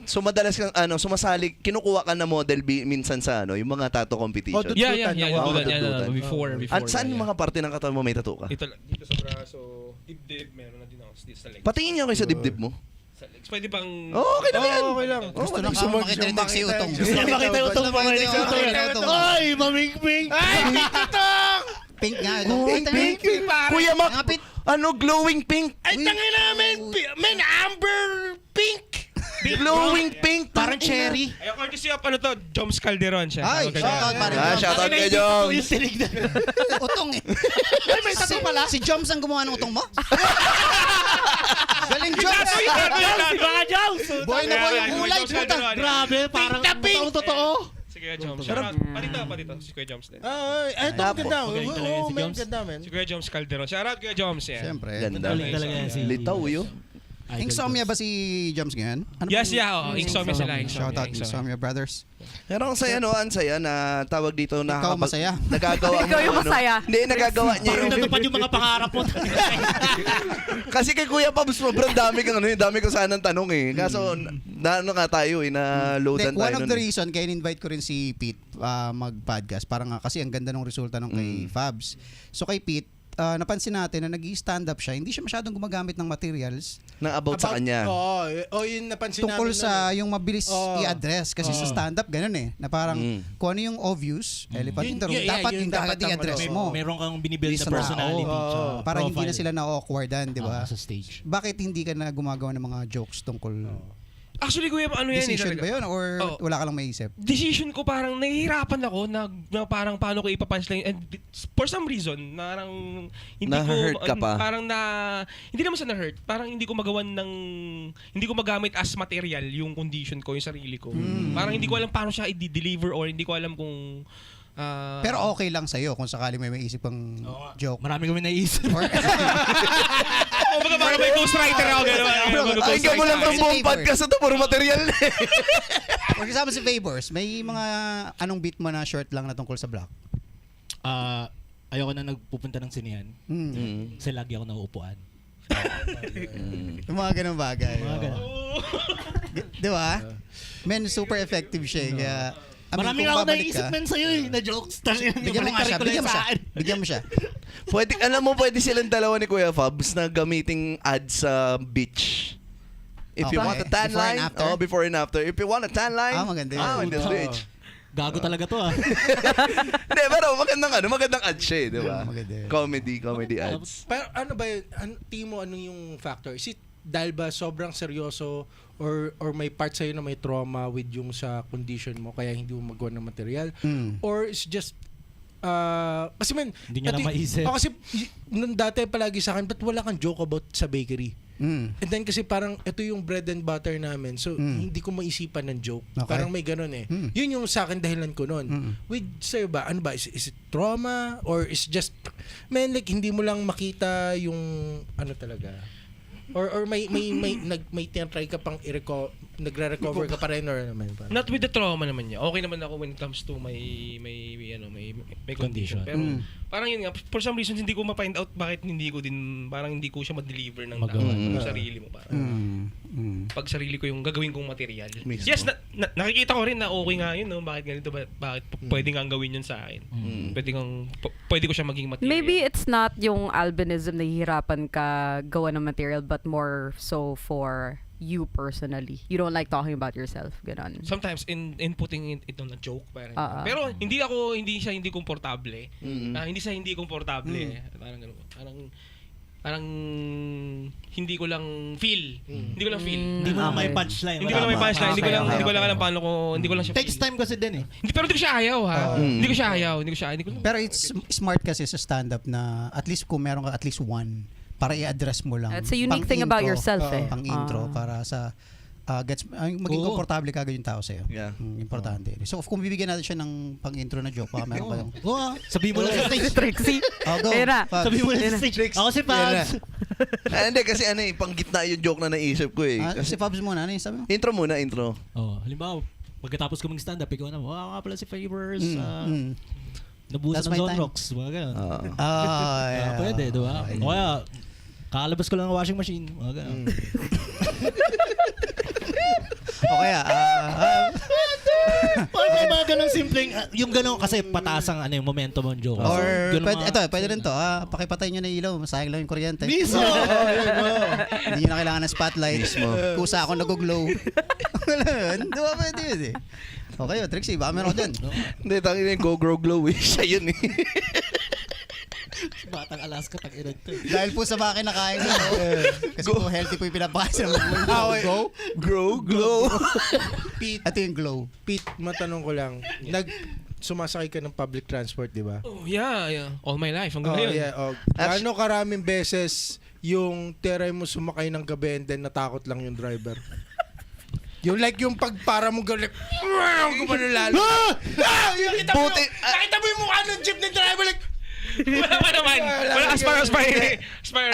So madalas kang sumasali, kinukuha ka na model minsan sa yung mga tattoo competition. Oh, Yeah. Oo, Dudutan. Before. At saan yung mga parte ng katawan mo may tattoo ka? Dito sa braso, dibdib, meron na din ako dito sa legs. Patingin niyo kayo sa dibdib mo. Sa legs. Pwede bang... Okay lang yan. okay lang. Gusto na ka makita rin si Utong. Gusto na Makita yung utong pamalik sa utong. Ay, maming-ming! Ay, Utong! Pink nga. Pink. Kuya Mac, Ngapit. glowing pink. Ay, tangin namin! Men, amber pink! Glowing pink. Parang cherry. Ay, courtesy of ano to, Joms Calderon siya. Ay, Tawag ka shoutout niya. pare. Shoutout kay Jom. Yung tinignan. Utong eh. Ay, may tattoo pala. Si Joms ang gumawa ng utong mo? Galing Joms. Mga Jones! Boy na boy yung kulay, Joms puta. Calderon. Grabe, parang totoo. Sige, Joms. Pa dito. Si Kuya Joms din. Ay, ito ang ganda. Magaling talaga Oo, si may Joms. ganda, men. Si Kuya Joms Calderon. Shoutout Kuya Joms yan. Siyempre. Ganda. Galing talaga yan si Litaw yun. Idol Insomnia Dogs. ba si Jams ngayon? Ano Yes, bang- yeah. Insomnia sila. Shout out Insomnia. Insomnia Brothers. Pero ang saya, no? Ang saya na tawag dito na Ikaw masaya. Nagagawa mo. Ikaw yung ano. masaya. Hindi, nagagawa niya Parang yung... natupad yung mga pangarap mo. Kasi kay Kuya Pabs, sobrang dami kang ano, dami ko sanang tanong eh. Kaso, na ano nga tayo eh, na loadan tayo One of nun the eh. reason kaya in-invite ko rin si Pete mag-podcast parang nga kasi ang ganda ng resulta nung kay Fabs. So kay Pete, napansin natin na nag-stand up siya, hindi siya masyadong gumagamit ng materials Na about sa kanya. Oo, yun napansin tungkol namin. sa yung mabilis Oo. i-address kasi sa stand-up ganun eh, na parang kung ano yung obvious, elephant in the room, Yun, dapat yun yung dapat dapat i-address ang- mo. Meron kang binibuild na Reason na, personality. oo. tsaka Para hindi na profile. sila na-awkwardan, di ba? Sa stage. Bakit hindi ka na gumagawa ng mga jokes tungkol Actually, kuya, ano yan eh. decision talaga. ba yun or Oo. wala ka lang maisip? Decision ko parang nahihirapan ako na parang paano ko ipapunchline and for some reason parang hindi Na-hurt ko ka pa? parang hindi naman sa na-hurt, parang hindi ko hindi ko magamit as material yung condition ko, yung sarili ko. Parang hindi ko alam paano siya i-deliver or hindi ko alam kung Pero okay lang sa'yo kung sakali may maisip kang joke. Marami kami naisip. Or, baga parang may ghostwriter ako gano'n. Ay, ka mo lang Kasi ng buong favor. podcast na to, puro material na eh. for example, si Favors, may mga anong beat mo na short lang na tungkol sa block? Ayoko na nagpupunta ng sinehan. Kasi lagi ako nauupuan. Yung mga ganun bagay. Mga ganun. Di ba? Men, super effective siya. Kaya, I mean, Marami kung ako babalik naisip ka, men sa'yo eh, na jokes. Tapos yun, Bigyan mo nga siya, balik-balik bigyan mo sa siya. akin. Bigyan mo siya. Pwede, alam mo, pwede silang dalawa ni Kuya Fabs na gamiting ads sa beach. If you Okay. want a tan Before and line, after? before and after. If you want a tan line, Maganda yun. in the beach. Gago talaga to ah. Hindi, pero magandang ads siya eh, di ba? Maganda yun. Comedy ads. Pero ano ba yun? Tingin mo anong yung factor? Is it dahil ba sobrang seryoso or may part sa'yo na may trauma with yung sa condition mo kaya hindi mo magawa ng material? Or is just kasi man Hindi niya na maisip. kasi nung dati palagi sa akin, ba't wala kang joke about sa bakery? And then kasi parang ito yung bread and butter namin. So hindi ko maisipan ng joke. Okay. Parang may ganun eh. Yun yung sa akin dahilan ko noon. With sa'yo ba, ano ba? Is it trauma? Or is just, man, like hindi mo lang makita yung ano talaga? Or may tinatry ka pang nagre-recover ka pa rin or naman parang. Not with the trauma naman niya. Okay naman ako when it comes to may condition. Condition. Pero parang yun nga, for some reasons hindi ko ma-find out bakit hindi ko siya ma-deliver ng Magawa. tama. Yung sarili mo parang. Pag sarili ko yung gagawin kong material. Mismo. Yes, nakikita ko rin na okay nga yun, no? Bakit ganito ba? Bakit pwede nga gawin yun sa akin? Pwede ko siya maging material. Maybe it's not yung albinism na hihirapan ka gawa ng material but more so for you personally. You don't like talking about yourself. Ganon. Sometimes in putting it on a joke parang. Pero hindi siya hindi komportable. Hindi siya hindi komportable. Parang gano'n. Parang hindi ko lang feel. Hindi ko lang feel. Hindi mo na may punchline. Hindi ko lang may punchline. Hindi ko lang Okay. alam paano ko, hindi ko lang siya Takes feel. time kasi din eh. Pero hindi ko siya ayaw ha. Hindi ko siya ayaw. Pero it's smart kasi sa stand-up na at least kung meron ka at least one para i-address mo lang. It's a unique thing about yourself eh. Pang intro para sa maging Oo. komportable kagad yung tao sa'yo. Yeah. Importante. So kung bibigyan natin siya ng pang-intro na joke, baka meron pa yung... Sabihin mo lang sa stage. Trixie. Go. Ayun na. Fabs. Sabihin mo lang sa stage. Ako si Pabs. Hindi, kasi pang gitna yung joke na naisip ko eh. Si Fabs muna, ano yung sabi mo? Intro muna, intro. Halimbawa, pagkatapos ko mag-stand up, ikaw na, nga pala si Favors. That's Nabusan my ng Zone time. Rocks. Mga ganun. Yeah. Pwede, di ba? O kaya, kakalabas ko lang ng washing machine. Mga ganun. O kaya, Mga ganun simpleng, yung ganun kasi pataas ang yung momentum ng joke. or Ganun pwede rin to. Pakipatay nyo na ilaw, masayang lang yung kuryente. Miso! Hindi nyo na kailangan ng spotlight. Kusa ako nag-glow. Wala yun. Di ba pwede yun eh. Okay, Trixie, baka meron ko dyan. Hindi, tangin yung Go Grow Glow eh. Siya yun eh. Batang Alaska, tag-inag to. Dahil po sa mga kinakain nyo. Kasi po healthy po yung pinapakain sa mga go. Grow Glow. Pete, Ito yung glow. Pete, matanong ko lang. Sumasakay ka ng public transport, di ba? Oh, yeah. All my life hanggang ngayon. Yeah. Gaano karaming beses yung teray mo sumakay ng gabi and then natakot lang yung driver? Yung like yung pagpara mo gawin like, gumano lalo. Nakita mo Buti- nakita mo yung mukha ng jeep ng driver like, Wala pa naman. Wala, as far I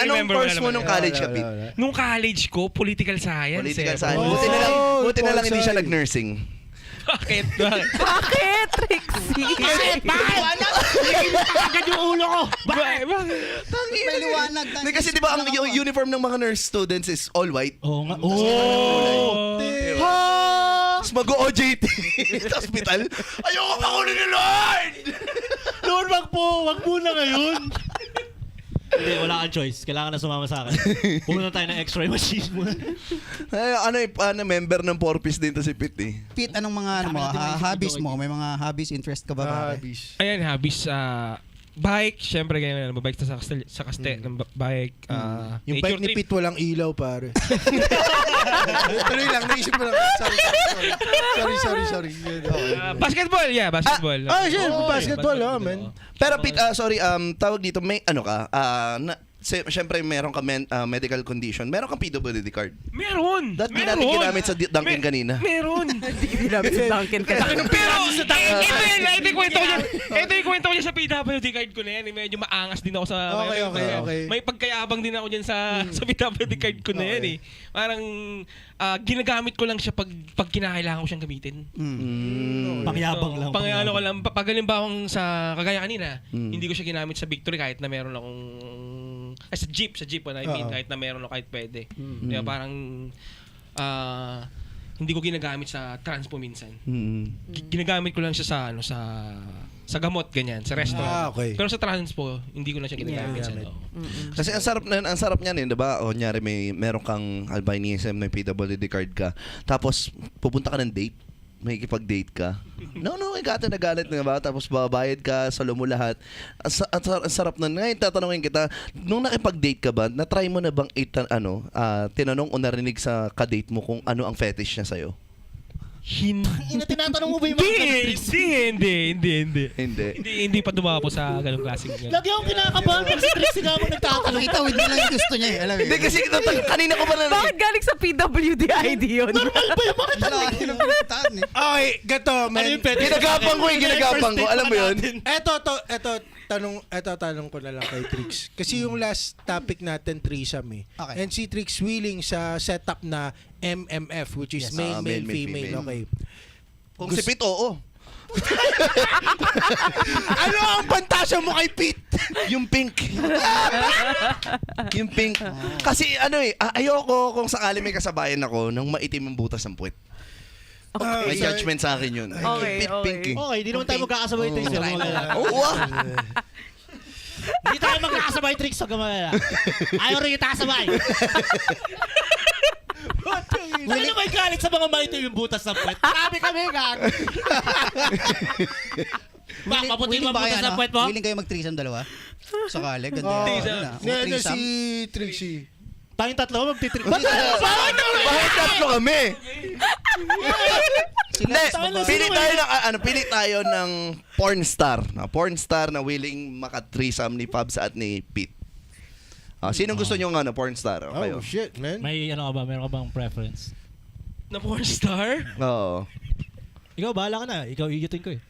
Anong remember. course mo nung college ka, Pete? Nung college ko, political science. Political eh. science. Oh, Buti na lang hindi siya sorry. nag-nursing. Bakit? Bakit, Trixie? Agad yung ulo ko. Bakit? May liwanag. Hindi, kasi di ba ang uniform ng mga nurse students is all white? Oo nga. Oh! Tapos mag-OJT sa hospital. Ayoko pa kunin ni Lord! Lord, wag po. Wag muna ngayon. Hindi, wala kang choice. Kailangan na sumama sa akin. Pumunta tayo ng x-ray machine muna. Member ng 4-piece din to si Pete eh. Pete, anong mga Dami natin naisip hobbies dito, mo? May mga hobbies, interest ka ba? pare? Hobbies. Ayan, hobbies. Bike, syempre ganyan. Bike sa kaste. Bike. Yung nature bike ni trip. Pete walang ilaw, pare. Tuloy lang, naisip mo lang. Sorry. Basketball, yeah, basketball. Shit, basketball, man. Pero Pete, sorry, tawag dito, may ano ka, siyempre meron ka medical condition, meron kang PWD card. Meron! Dati di natin ginamit sa Dunkin kanina. Meron! Hindi namin sa Dunkin ka. Pero, ito yung kwento ko niya. Ito yung kwento ko niya sa PWD card ko na yan. Medyo maangas din ako sa... Okay. May pagkayabang din ako dyan sa PWD card ko na yan eh. Parang ginagamit ko lang siya pag kinakailangan ko siyang gamitin. Pangyabang lang. Pangayalo ko lang. Pag halimbawang sa kagaya kanina, hindi ko siya ginamit sa Victory kahit na meron akong... sa jeep I mean, kahit na meron ako kahit pwede. Kaya parang... hindi ko ginagamit sa transpo minsan. Ginagamit ko lang siya sa gamot ganyan, sa restaurant. Okay. Pero sa transpo, hindi ko na siya ginagamit sa Kasi ang sarap niyan, 'di ba? O kunyari meron kang albinism, may PWD card ka. Tapos pupunta ka ng date, may ikipag-date ka. No, gato na galit nga ba? Tapos babayad ka, salo mo lahat. Ang sarap nun. Ngayon, tatanungin kita, nung nakipag-date ka ba, na-try mo na bang tinanong o narinig sa ka-date mo kung ano ang fetish niya sa'yo? Ina, tinatanong mo ba yung mga Hindi pa dumapo sa ganung klaseng ganun. Lagi akong kinakabahan pag si Trixie nga mo nagtatanong. Itawid na lang yung gusto niya eh. Alam mo Hindi, kasi kanina ko pa narinig. Bakit galing sa PWD ID yun? Normal ba yung mga tanong? Okay, gato, man. Ano yung fetish? Ginagapang ko. Alam mo yun? Eto, tanong ko na lang kay Trix. Kasi yung last topic natin, threesome eh. Okay. And si Trix willing sa setup na MMF, which is Yes. male, Male, female. female. Okay. Kung si Pete, oo. Ano ang pantasya mo kay Pete? Yung pink. Yung pink. Kasi ayoko kung sakali may kasabayan ako nang maitim ang butas ng puwet. May judgment sa akin yun. Okay, Pink, pink eh. Okay, di naman tayo magkakasabay Trix. Oo ah. Hindi tayo magkakasabay Trix. Huwag ka malala. Ayaw rin kita kasabay. Ano may galit sa mga maitim yung butas ng puwet? Marami kami, gag. Maputi yung butas ng puwet mo? Willing kayo mag-threesome dalawa? Sakali, ganda. Si Trixie. Tayong tatlo magtitrip. Bakit tatlo kami? Hindi, pili tayo ng porn star. Porn star na willing maka-threesome ni Pabs at ni Pete. Sinong gusto nyo porn star? Kayo. Oh, shit, man. May ano ka ba? Meron ka bang preference? Na porn star? Oo. Ikaw, bahala ka na. Ikaw iyutin ko eh.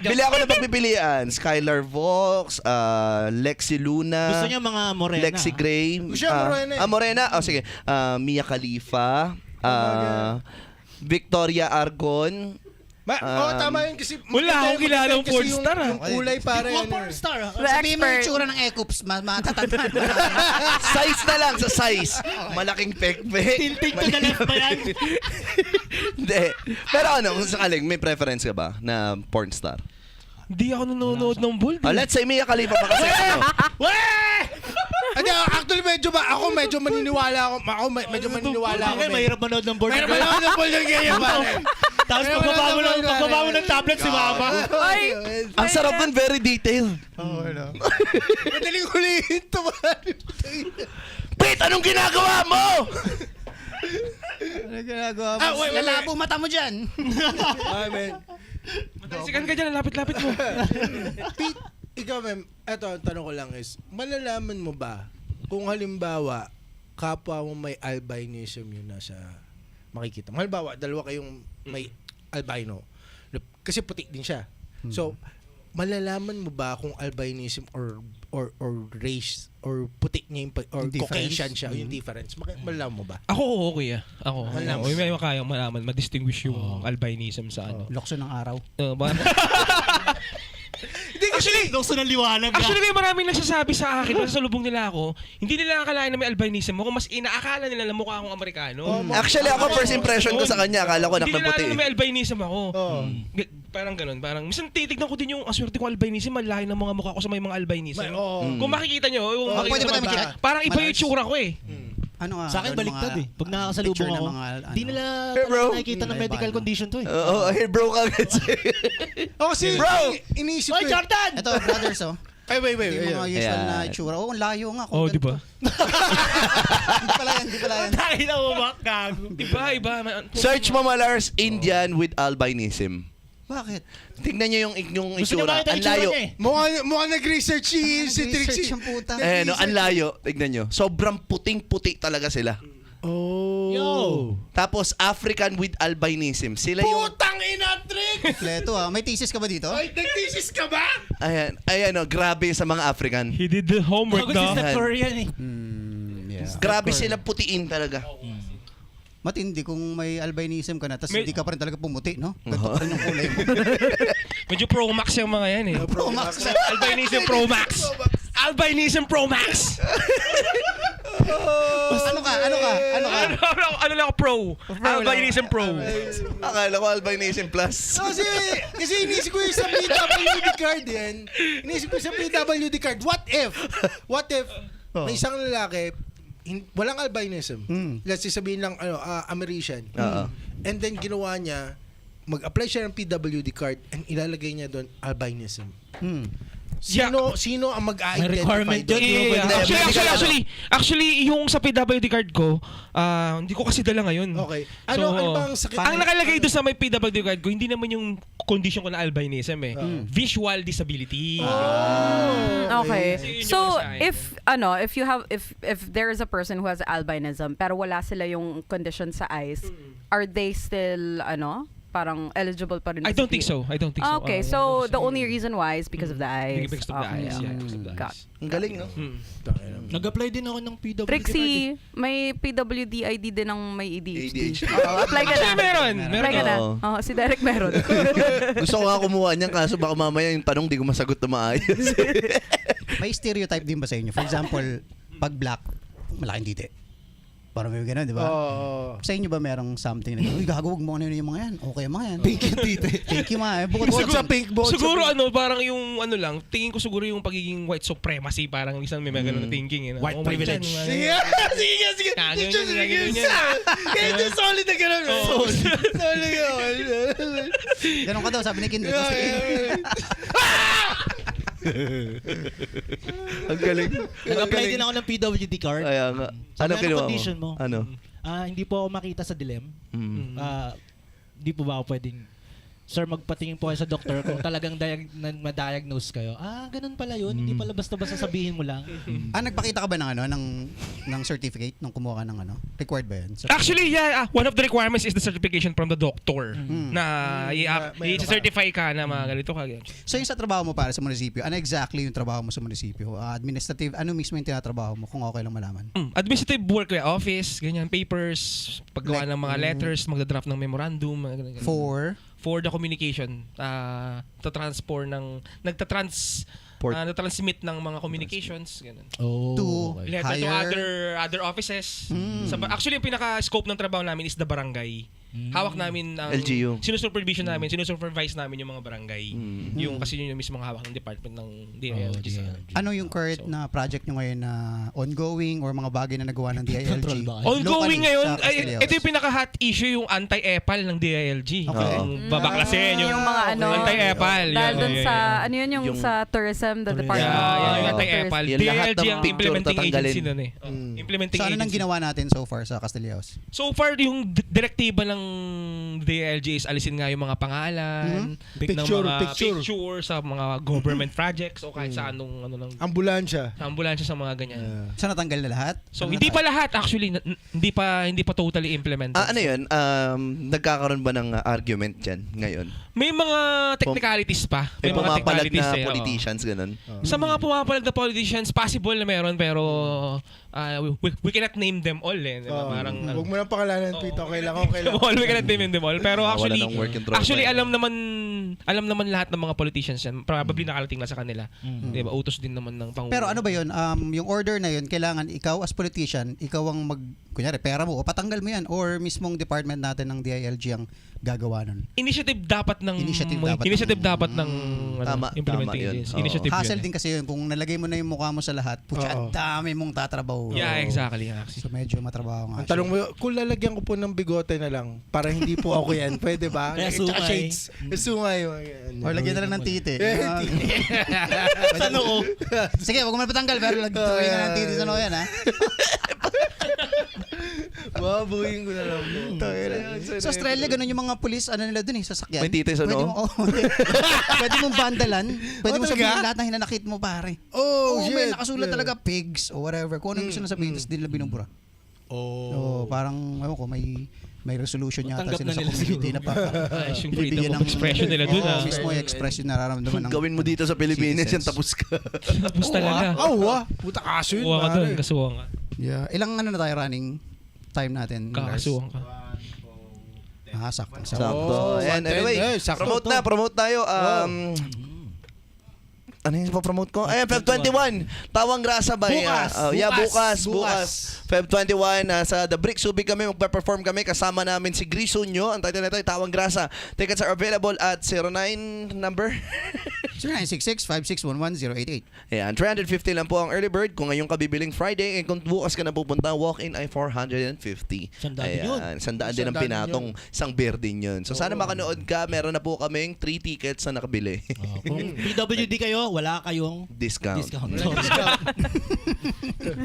Bili ako ng pagpipilian. Skylar Vox, Lexi Luna. Gusto niya mga morena. Lexi Gray. Gusto niya morena eh. Morena? Sige. Mia Khalifa. Victoria Argon. Tama yun kasi... Wala akong kilalang porn star, Yung kulay para Yung yan. porn star. The Sabihin mo yung expert. tsura ng Ecups, matatandaan mo. Size na lang sa size. Malaking pekpek. Tilting to the left ba yan? Hindi. Pero kung sakaling, may preference ka ba na porn star? Hindi ako nanonood ng ball. Let's say Mia Khalifa pa kasi. Actually, medyo maniniwala ako. Medyo maniniwala ako. Okay, mahirap manood ng board. Meron ba lang ng ball yung ganyan, pare? Tapos pagbaba mo ng tablet si mama. Ay, Ang sarap nun, very detailed. Madaling hulihin to, pare. Pete, anong ginagawa mo? Ano ginagawa mo? Wait. Lalabo mata mo dyan. Ay, man. Sikan ka dyan, lapit-lapit mo. Pete, ikaw, ma'am, eto, ang tanong ko lang is, malalaman mo ba kung halimbawa, kapwa mo may albinism yun nasa makikita? Halimbawa, dalawa kayong may albino. Kasi puti din siya. So, malalaman mo ba kung albinism or race or puti niya yung, or Yung difference? Caucasian siya, yung difference? Malalaman mo ba? Ako, okay ah. Ako. Malaman. May kayang malaman, ma-distinguish yung albinism sa ano. Lokso ng araw. Actually, Gusto ng liwanag. Actually, may maraming nagsasabi sa akin, nasa lubong nila ako, hindi nila akalain na may albinism ako, mas inaakala nila na mukha akong Amerikano. Actually, ako first impression ko sa kanya, akala ko Hindi nila naknaputi. alam na may albinism ako. Oh. Parang ganun. Parang, minsan titignan ko din yung aswerte ko albinism, malayo ng mga mukha ko sa may mga albinism. Kung makikita nyo, Pwede ba tayo makita? parang iba yung itsura ko eh. Ano nga? Sa akin baliktad eh. Pag nakakasalubong picture ng ako, mga, hindi nila Hey, bro. nakikita ng medical condition to eh. Oo, hey bro kagad Kasi, Bro! iniisip Oy, ko. Jordan! Ito, brothers, oh. Ay, wait. Yung mga usual Ayan. na itsura. Oh, ang layo nga. Oh, di ba? Hindi pala yan. Dahil na umak, gago. Iba. Search mo Malars, Indian with albinism. Bakit? Tingnan nyo yung Gusto niya itsura. makita Ang yung itsura layo. niya eh. Mukhang nag-research si Trixie. Research yung puta. Eh, no, ang layo. Tignan nyo. Sobrang puting-puti talaga sila. Oh. Yo! Tapos African with albinism. Sila yung... Putang ina, Trix! Kompleto ah. May thesis ka ba dito? Ay, nag-thesis ka ba? Ayan, grabe sa mga African. He did the homework Bago si daw. Steph Curry yan eh. Yeah. Grabe sila putiin talaga. Matindi kung may albinism ka na tapos May- hindi ka pa rin talaga pumuti, no? Ganito pa rin yung kulay mo. Medyo Pro Max yung mga yan eh. Pro Max. Albinism Pro Max. Albinism Pro Max. Ano ka? Ano lang ako pro? Albinism Pro. Akala ko albinism plus. Kasi inisip ko yung sa PWD card yan. Inisip ko sa PWD card. What if may isang lalaki, walang albinism. Let's say sabihin lang, American. Oo. And then ginawa niya, mag-apply siya ng PWD card and ilalagay niya doon albinism. Sino ang mag-identify May requirement doon? yun. Actually, yung sa PWD card ko, hindi ko kasi dala ngayon. Okay. Ano bang sakit? Ang nakalagay doon sa may PWD card ko, hindi naman yung condition ko na albinism eh. Visual disability. Okay. Kasi yun yung So, sa akin. if there is a person who has albinism pero wala sila yung condition sa eyes, are they still parang eligible pa rin? I don't think so. Okay, so the only reason why is because of the eyes. Because of the Okay, eyes, yeah. okay. Because of the Got eyes. Ang galing, no? Nag-apply din ako ng PWD card eh. Trixie, may PWD ID din ng may ADHD. ADHD. Oo, apply ka na. Actually, meron. Apply ka na. Oo. Oo, si Derek meron. Gusto ko nga kumuha niyan kaso baka mamaya yung tanong di ko masagot na maayos. May stereotype din ba sa inyo? For example, pag black, malaking dite. Parang may gano'n, di ba? Sa inyo ba merong something na, uy, gago, huwag mo ano yung mga yan. Okay, mga yan. Pink yung dite. Pink yung mga yan. Bukod sa pink. Siguro parang yung lang, tingin ko siguro yung pagiging white supremacy, parang isang may mga ganun na thinking. Eh, White privilege. Sige. Ganun. Kaya solid na gano'n. Solid Ganon ka daw, sabi ni Kindle. Ang galing. Nag-apply din ako ng PWD card. Kaya nga. Sabi, Ano kinuha condition mo? Ano? Hindi po ako makita sa dilim. Hindi po ba ako pwedeng, sir, magpatingin po kayo sa doktor kung talagang ma-diagnose kayo. Ganun pala yun. Hindi pala basta-basta sabihin mo lang. Nagpakita ka ba ng certificate nung kumuha ka ng Required ba yan? Actually, yeah. One of the requirements is the certification from the doctor na i-certify ka na mga ganito ka. So yung sa trabaho mo para sa munisipyo, ano exactly yung trabaho mo sa munisipyo? Administrative, ano mismo yung tinatrabaho mo kung okay lang malaman? Administrative work, office, ganyan, papers, paggawa ng mga letters, magda-draft ng memorandum, mga ganyan. For the communication, nagtatransmit ng mga communications, ganun. To Letter to hire other offices. Actually, yung pinaka-scope ng trabaho namin is the barangay. Hawak namin ang LGU. sinusupervise namin yung mga barangay. Yung kasi yun yung mismo hawak ng department ng DILG. ano yung current na project nyo ngayon na ongoing or mga bagay na nagawa ng DILG? Control ba kayo? Ongoing Locally, ngayon, sa Castilleos. ito yung pinaka-hot issue, yung anti-EPAL ng DILG. Okay. Yung babaklasin, yung Yung mga anti-EPAL. Dahil dun yun. sa, yung Yung- sa tourism, the Tourism. Department Yung of anti-EPAL. Yung lahat DILG ng ang picture implementing tatanggalin. agency nun eh. implementing So ano nang agency. ginawa natin so far sa Castilleos? So far, yung direktiba ng DILG is alisin nga yung mga pangalan, Picture, ng mga picture. picture sa mga government projects o kahit sa anong ano lang, Ambulansya. sa ambulansya sa mga ganyan. So natanggal na lahat? So Ano hindi na- pa lahat actually, hindi pa totally implemented. Ano yun? Nagkakaroon ba ng argument dyan ngayon? May mga technicalities pa. May May mga pumapalag technicalities na oo. politicians, ganun. Sa mga pumapalag na politicians, possible na meron pero we cannot name them all eh. Diba? Parang Huwag mo nang pakalanan, Pete. Okay lang, okay lang. all we cannot name them all. Pero Wala actually, nang work in progress. actually alam naman lahat ng mga politicians yan. Probably nakarating na sa kanila. Diba? Utos din naman ng Pangulo. Pero ano ba yun? Yung order na yun, kailangan ikaw as politician, ikaw ang kunyari, pera mo, o patanggal mo yan, or mismong department natin ng DILG ang gagawa nun. Initiative dapat ng Initiative dapat ng Tama, implementing tama yun. agency. Oo. Initiative Hassle yun. din kasi yun, kung nalagay mo na yung mukha mo sa lahat, putya, Oo. ang dami mong tatrabaho. Yeah, exactly. actually. So medyo matrabaho nga. Ang tanong mo, kung lalagyan ko po ng bigote na lang, para hindi po ako yan, pwede ba? Kaya Tsaka sungay. shades. Sungay. Yan. Or lagyan na lang ng titi. Sa noo. Sige, wag mo na patanggal, pero lagyan ka ng titi sa noo yan, ha? Babuhin ko na lang po. Sa Australia, ganun yung mga pulis, ano nila dun sasakyan. May titi sa Pwede noo? mo, pwede mong bandalan. Pwede mo talaga? sabihin lahat ng hinanakit mo, pare. Oh, Oo, shit. may nakasulat talaga pigs o whatever. Kung ano yung gusto na sabihin, tapos di nila binubura. So, parang, ewan ko, may resolution yata Tanggap sila na sa nila community na Ayos yung freedom bibigyan of expression nila dun. Oo, mismo yung express yung nararamdaman ng Gawin mo dito sa Pilipinas yan, citizens. tapos ka. Tapos talaga. Puta kaso yun, Kuha ka doon, pare. kasuhan ka. Yeah. Ilang ano na tayo running time natin? Lars? Kakasuhan ka. Sakto. Sakto. And anyway, sakto promote tayo. Ano yung ipapromote ko? Ayan, Feb 21. Tawang Grasa ba? Bukas. Feb 21, sa The Brick Subic kami, magpa-perform kami. Kasama namin si Grisunyo. Ang title nito ay Tawang Grasa. Tickets are available at 09 number. 0966-5611-088. Ayan, 350 lang po ang early bird. Kung ngayong kabibiling Friday, and kung bukas ka na pupunta, walk-in ay 450. Sandaan din yun. Sandaan din ang Sandaan pinatong isang beer din yun. So sana makanood ka. Meron na po kaming 3 tickets na nakabili. Kung PWD kayo, wala kayong Discount. discount.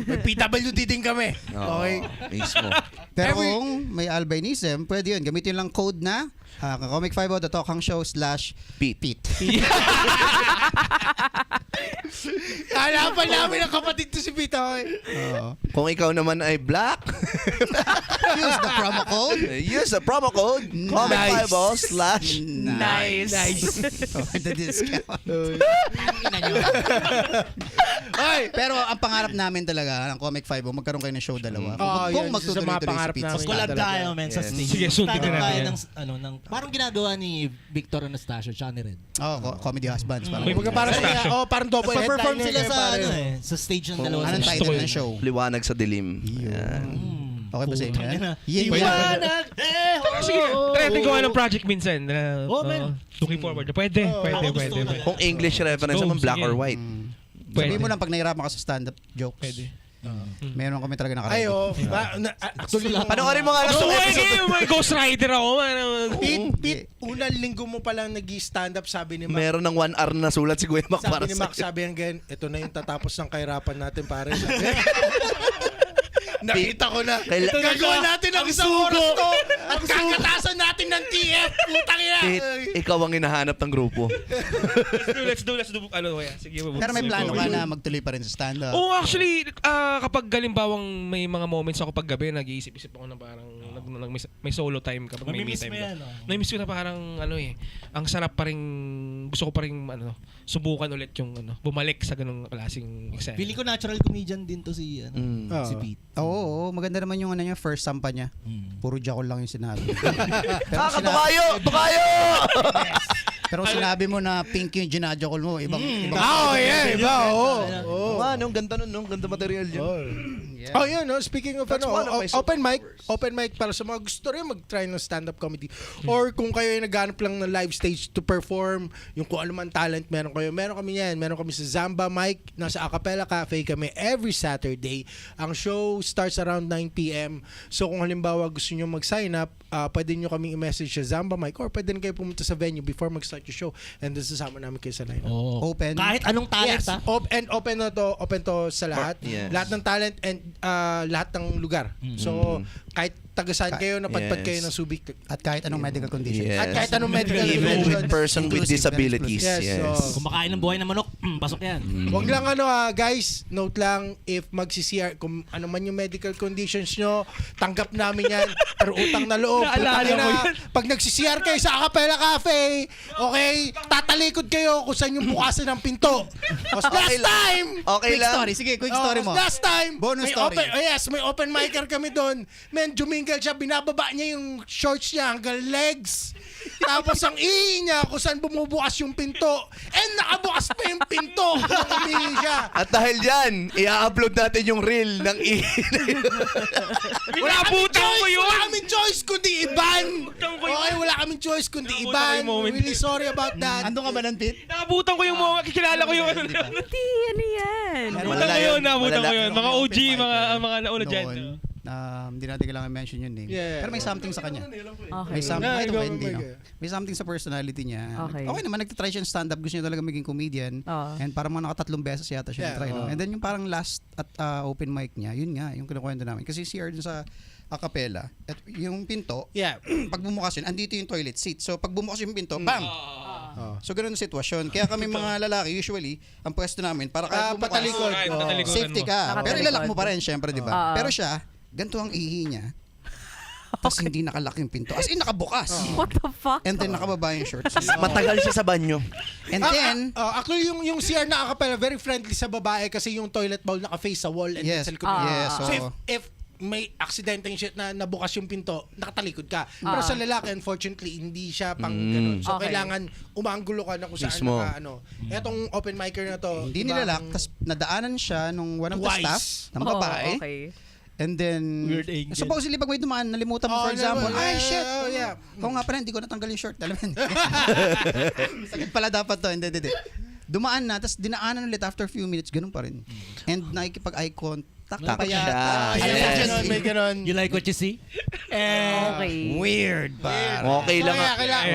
May PWD din kami. Oo, Okay. mismo. Pero kung may albinism, pwede yun. Gamitin lang code na Comic5 The Talk Hang Show Pete. Hanapan namin ang kapatid to si Pete. Okay. Kung ikaw naman ay black, Use the promo code. use the promo code Comic5 Nice. For the discount. Ay! Pero ang pangarap namin talaga ng Comic5, magkaroon kayo ng show dalawa. Yan, Kung isa sa mga magtutuloy-tuloy si pangarap Pete. namin. Collab Talaga. tayo, men, sa Yes. stage. Sige, sunod Start tingnan tayo natin ng, parang ginagawa ni Victor Anastasio tsaka ni Red. Comedy Husbands. May Kumbaga parang Stasyo. parang double Perform headliner sila kayo, sa, pare. sa stage ng dalawa. Anong sila. title ng show? Liwanag sa dilim. Ayan. Okay ba sa inyo yan? Liwanag! Sige, try natin gawa ng project minsan. Oh, man. Looking forward. Pwede. Ako gusto ko yan. Kung English reference Go, naman, black sige. or white. Sabihin mo lang pag nahirapan ka sa stand-up jokes. Pwede. Meron kami talaga Ay, nakaredy. Actually, Panoorin mo nga lang Gusto sa ko episode. may Ghost Rider ako. Pete, unang linggo mo palang nag-stand up, sabi ni Mac. Meron ng 1 hour na sulat si Kuya Mac para Sabi ni sa Mac, sabi hanggang, ito na yung tatapos ng kahirapan natin, pare. Nakita ko na. Kaila- Ito gagawa natin ng isang oras to. At kakatasan natin ng TF. Putang ina. Pete, ikaw ang hinahanap ng grupo. Let's do. Ano kaya? Sige. Pero may plano ka na magtuloy pa rin sa stand-up. Oh, actually, kapag galimbawang may mga moments ako pag gabi, nag-iisip-isip ako na parang may solo time kapag may me Mamimiss time mo ka. yan, oh. Namimiss ko na parang ang sarap pa rin, gusto ko pa rin subukan ulit yung bumalik sa ganung klaseng exam. Pili ko natural comedian din to si si Pete. Oo, maganda naman yung niya, first sampa niya. Puro jakol lang yung sinabi. Tukayo! Tukayo! Pero sinabi mo na pink yung ginajakol mo, ibang Iba, oo. Oo nga, ang ganda nun, ganda material yun. Oh, yun, no? Speaking of That's one of my open mic para sa mga gusto rin mag-try ng stand-up comedy. Or kung kayo ay naghanap lang ng live stage to perform, yung kung ano man talent meron kayo, meron kami yan. Meron kami sa Zamba Mic, nasa Acapella Cafe kami every Saturday. Ang show starts around 9 p.m. So kung halimbawa gusto nyo mag-sign up, pwede nyo kaming i-message sa Zamba Mic or pwede rin kayo pumunta sa venue before mag-start start your show. And then sasama namin kayo sa lineup. Oo. Open. Kahit anong talent, Yes, ha? open to sa lahat. Yes. Lahat ng talent and lahat ng lugar. So, kahit taga-saan kayo, napadpad Yes. kayo ng Subic. At kahit anong medical condition. Yes. At kahit anong medical Even with condition. person with Inclusive, disabilities. Yes, Yes. so- Kumakain ng buhay na manok, pasok yan. Wag lang guys, note lang, if magsi-CR, kung ano man yung medical conditions nyo, tanggap namin yan. Pero utang na loob. Naalala Putang ina, ko yan. pag nagsi-CR kayo sa Acapella Cafe, okay, tatalikod kayo kung saan yung bukasan ng pinto. Last time! Okay Quick lang. story. Sige, quick story mo. Last time, Bonus may story. may open micer kami doon. Men, jumingle siya, binababa niya yung shorts niya hanggang legs. Tapos ang ihi niya kung saan bumubukas yung pinto. And nakabukas pa yung pinto kung umihi siya. At dahil dyan, i-upload natin yung reel ng Naabutan ko yun! Wala kaming choice kundi iban. Naabutan ko yun. Okay, wala kaming choice kundi Naabutan ko iban. yung moment. Really sorry about that. Andun ka ba nun, Pete? Naabutan ko yung mga, kilala ko yung ano. Hindi, ano yan? Naabutan ko yun, naabutan ko yun. Mga OG, mga nauna dyan. Noon, hindi natin kailangan mention yung name. Yeah. Pero may something sa kanya. Okay. May something, Yeah, ito go, ba, hindi, go, no? go. May something sa personality niya. Okay. Okay naman, nagtitry siya ng stand-up. Gusto niya talaga maging comedian. Oo. And parang mga nakatatlong beses yata siya Yeah, na-try. No? oo. And then yung parang last at open mic niya, yun nga, yung kinukwento namin. Kasi CR dun sa acapella, at yung pinto, Yeah. pag bumukas yun, andito yung toilet seat. So pag bumukas yung pinto, bam! So ganun ang sitwasyon. Kaya kami mga lalaki, usually, ang pwesto namin, para kahit bumukas, Patalikod. Kahit Oo. patalikod. safety ka. Nakatalikod. Pero ilalak mo pa rin, syempre, di ba? Oo. Pero siya, ganito ang ihi niya. Tapos hindi nakalak yung pinto. As in, nakabukas. What the fuck? And then nakababa yung shorts. Matagal siya sa banyo. And then, actually, yung CR na Acapella, very friendly sa babae kasi yung toilet bowl naka-face sa wall and yes, sa likod niya. yes. So So, if may aksidenteng shit na nabukas yung pinto, nakatalikod ka. Pero sa lalaki, unfortunately, hindi siya pang ganun. So, Okay. kailangan umanggulo ka na kung saan Mismo. Etong open micer na to. hindi iba nilalak. ang- Tapos nadaanan siya nung one of the Twice. staff ng Oh, babae. okay. And then, Weird angle. supposedly pag may dumaan, nalimutan mo Oh, for example, yeah, ay shit, yeah. Kung nga pala, hindi ko natanggal yung short. Alam mo yun? Sakit pala dapat to. Hindi. Dumaan na, tapos dinaanan ulit after a few minutes, ganun pa rin. And nakikipag-eye contact pa siya. yata. Ay, Yes. ganun, may ganun. You like what you see? Okay. Weird pa. Okay lang.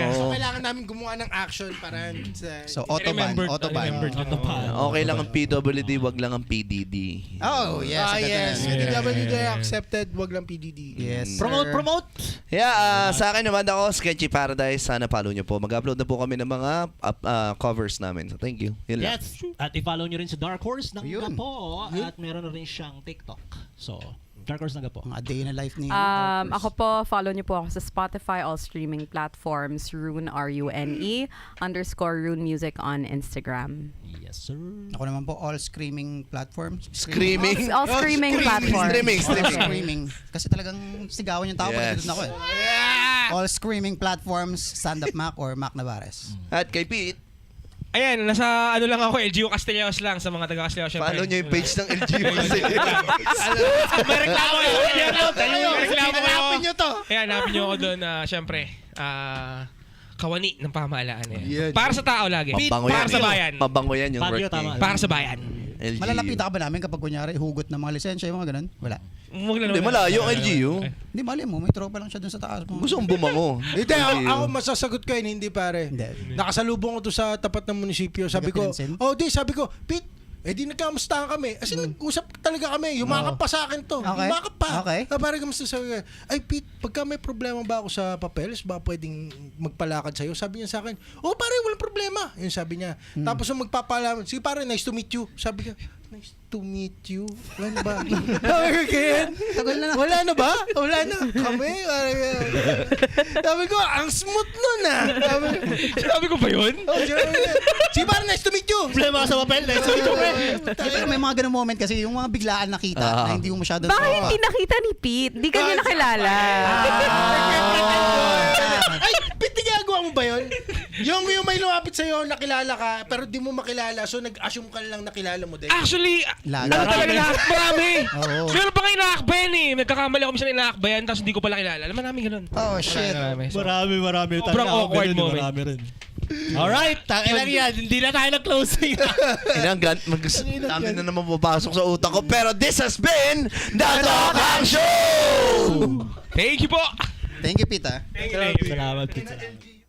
So, Oo. kailangan namin gumawa ng action para sa... So, autoban. Remembered. Okay lang ang PWD, wag lang ang PDD. Oh, yes. yes. agad na. PWD accepted, wag lang PDD. Yes, Promote, sir. promote! Yeah, sa akin naman ako, Sketchy Paradise. Sana follow nyo po. Mag-upload na po kami ng mga covers namin. So, thank you. Yun lang. Yes. At i-follow nyo rin si Dark Horse ng Yun. Gapo. At meron na rin siyang TikTok. So, Dark Horse ng Gapo. Mga day in a life ni Ako po, follow niyo po ako sa Spotify, all streaming platforms, Rune, R-U-N-E, _Rune Music on Instagram. Yes, sir. Ako naman po, all screaming platforms. Screaming. All streaming platforms. Streaming. All screaming. Kasi talagang sigawan yung tao pag Yes. na ako eh. All screaming platforms, Stand Up Mac or Mac Navarez. At kay Pete, Ayan, nasa ano lang ako, LGU Castellanos lang sa mga taga-Castellanos. syempre. follow nyo yung page ng LGU kasi. May reklamo kayo. May reklamo kayo. Hanapin nyo to. Ayan, hanapin nyo ako doon na, syempre, kawani ng pamahalaan. Yeah. Para sa tao lagi. Mabango Para yan. sa bayan. Mabango yan yung Fabio, work tama. ni Para sa bayan. LGU. Malalapitan ka ba namin kapag kunyari hugot ng mga lisensya, yung mga ganun? Wala. Hindi, malayo ang LGU. Hindi, mali mo. May tropa lang siya dun sa taas mo. Gusto kong bumango. Hindi, ako masasagot ko yun, hindi pare. Hindi. Nakasalubong ko to sa tapat ng munisipyo. Sabi ko, Pinansin? sabi ko, Pete, di nagkamustahan kami. As in, nag-usap talaga kami. Yumakap pa sa akin to. Okay. Yumakap pa. Okay. Pare, kamusta sabi ko, ay Pete, pagka may problema ba ako sa papeles, ba pwedeng magpalakad sa'yo? Sabi niya sa akin, pare, walang problema. Yun sabi niya. Tapos nung magpapalaman, sige pare, nice to meet you. Sabi ko, nice to meet you. Ano ba? Sabi ko, Tagal na. wala na ba? Wala na. Kami. Sabi ko, ang smooth nun ah. Sabi ko ba yun? Sige pare, nice to meet you. Problema ka sa papel. Nice to meet you, pre. Pero may mga ganung moment kasi yung mga biglaan nakita na hindi mo masyadong Bakit hindi nakita ni Pete? Di ka niya nakilala. Ay, Pete, ginagawa mo ba yun? Yung may lumapit sa'yo, nakilala ka, pero di mo makilala, so nag-assume ka lang nakilala mo din. Actually, Lagi. ano talaga marami. Oo. Meron pa nga inaakbayan eh. Nagkakamali ako minsan inaakbayan tapos hindi ko pala kilala. Alam mo namin ganun. Oh, shit. Marami. So, Marami. Sobrang Talaga, awkward ganun, moment. Marami rin. Alright, takilang yan. Hindi na tayo nag-closing. Dami na naman papasok sa utak ko. Pero this has been The Talk Show! Thank you po. Thank you, Pita. Thank you. Salamat, Pete.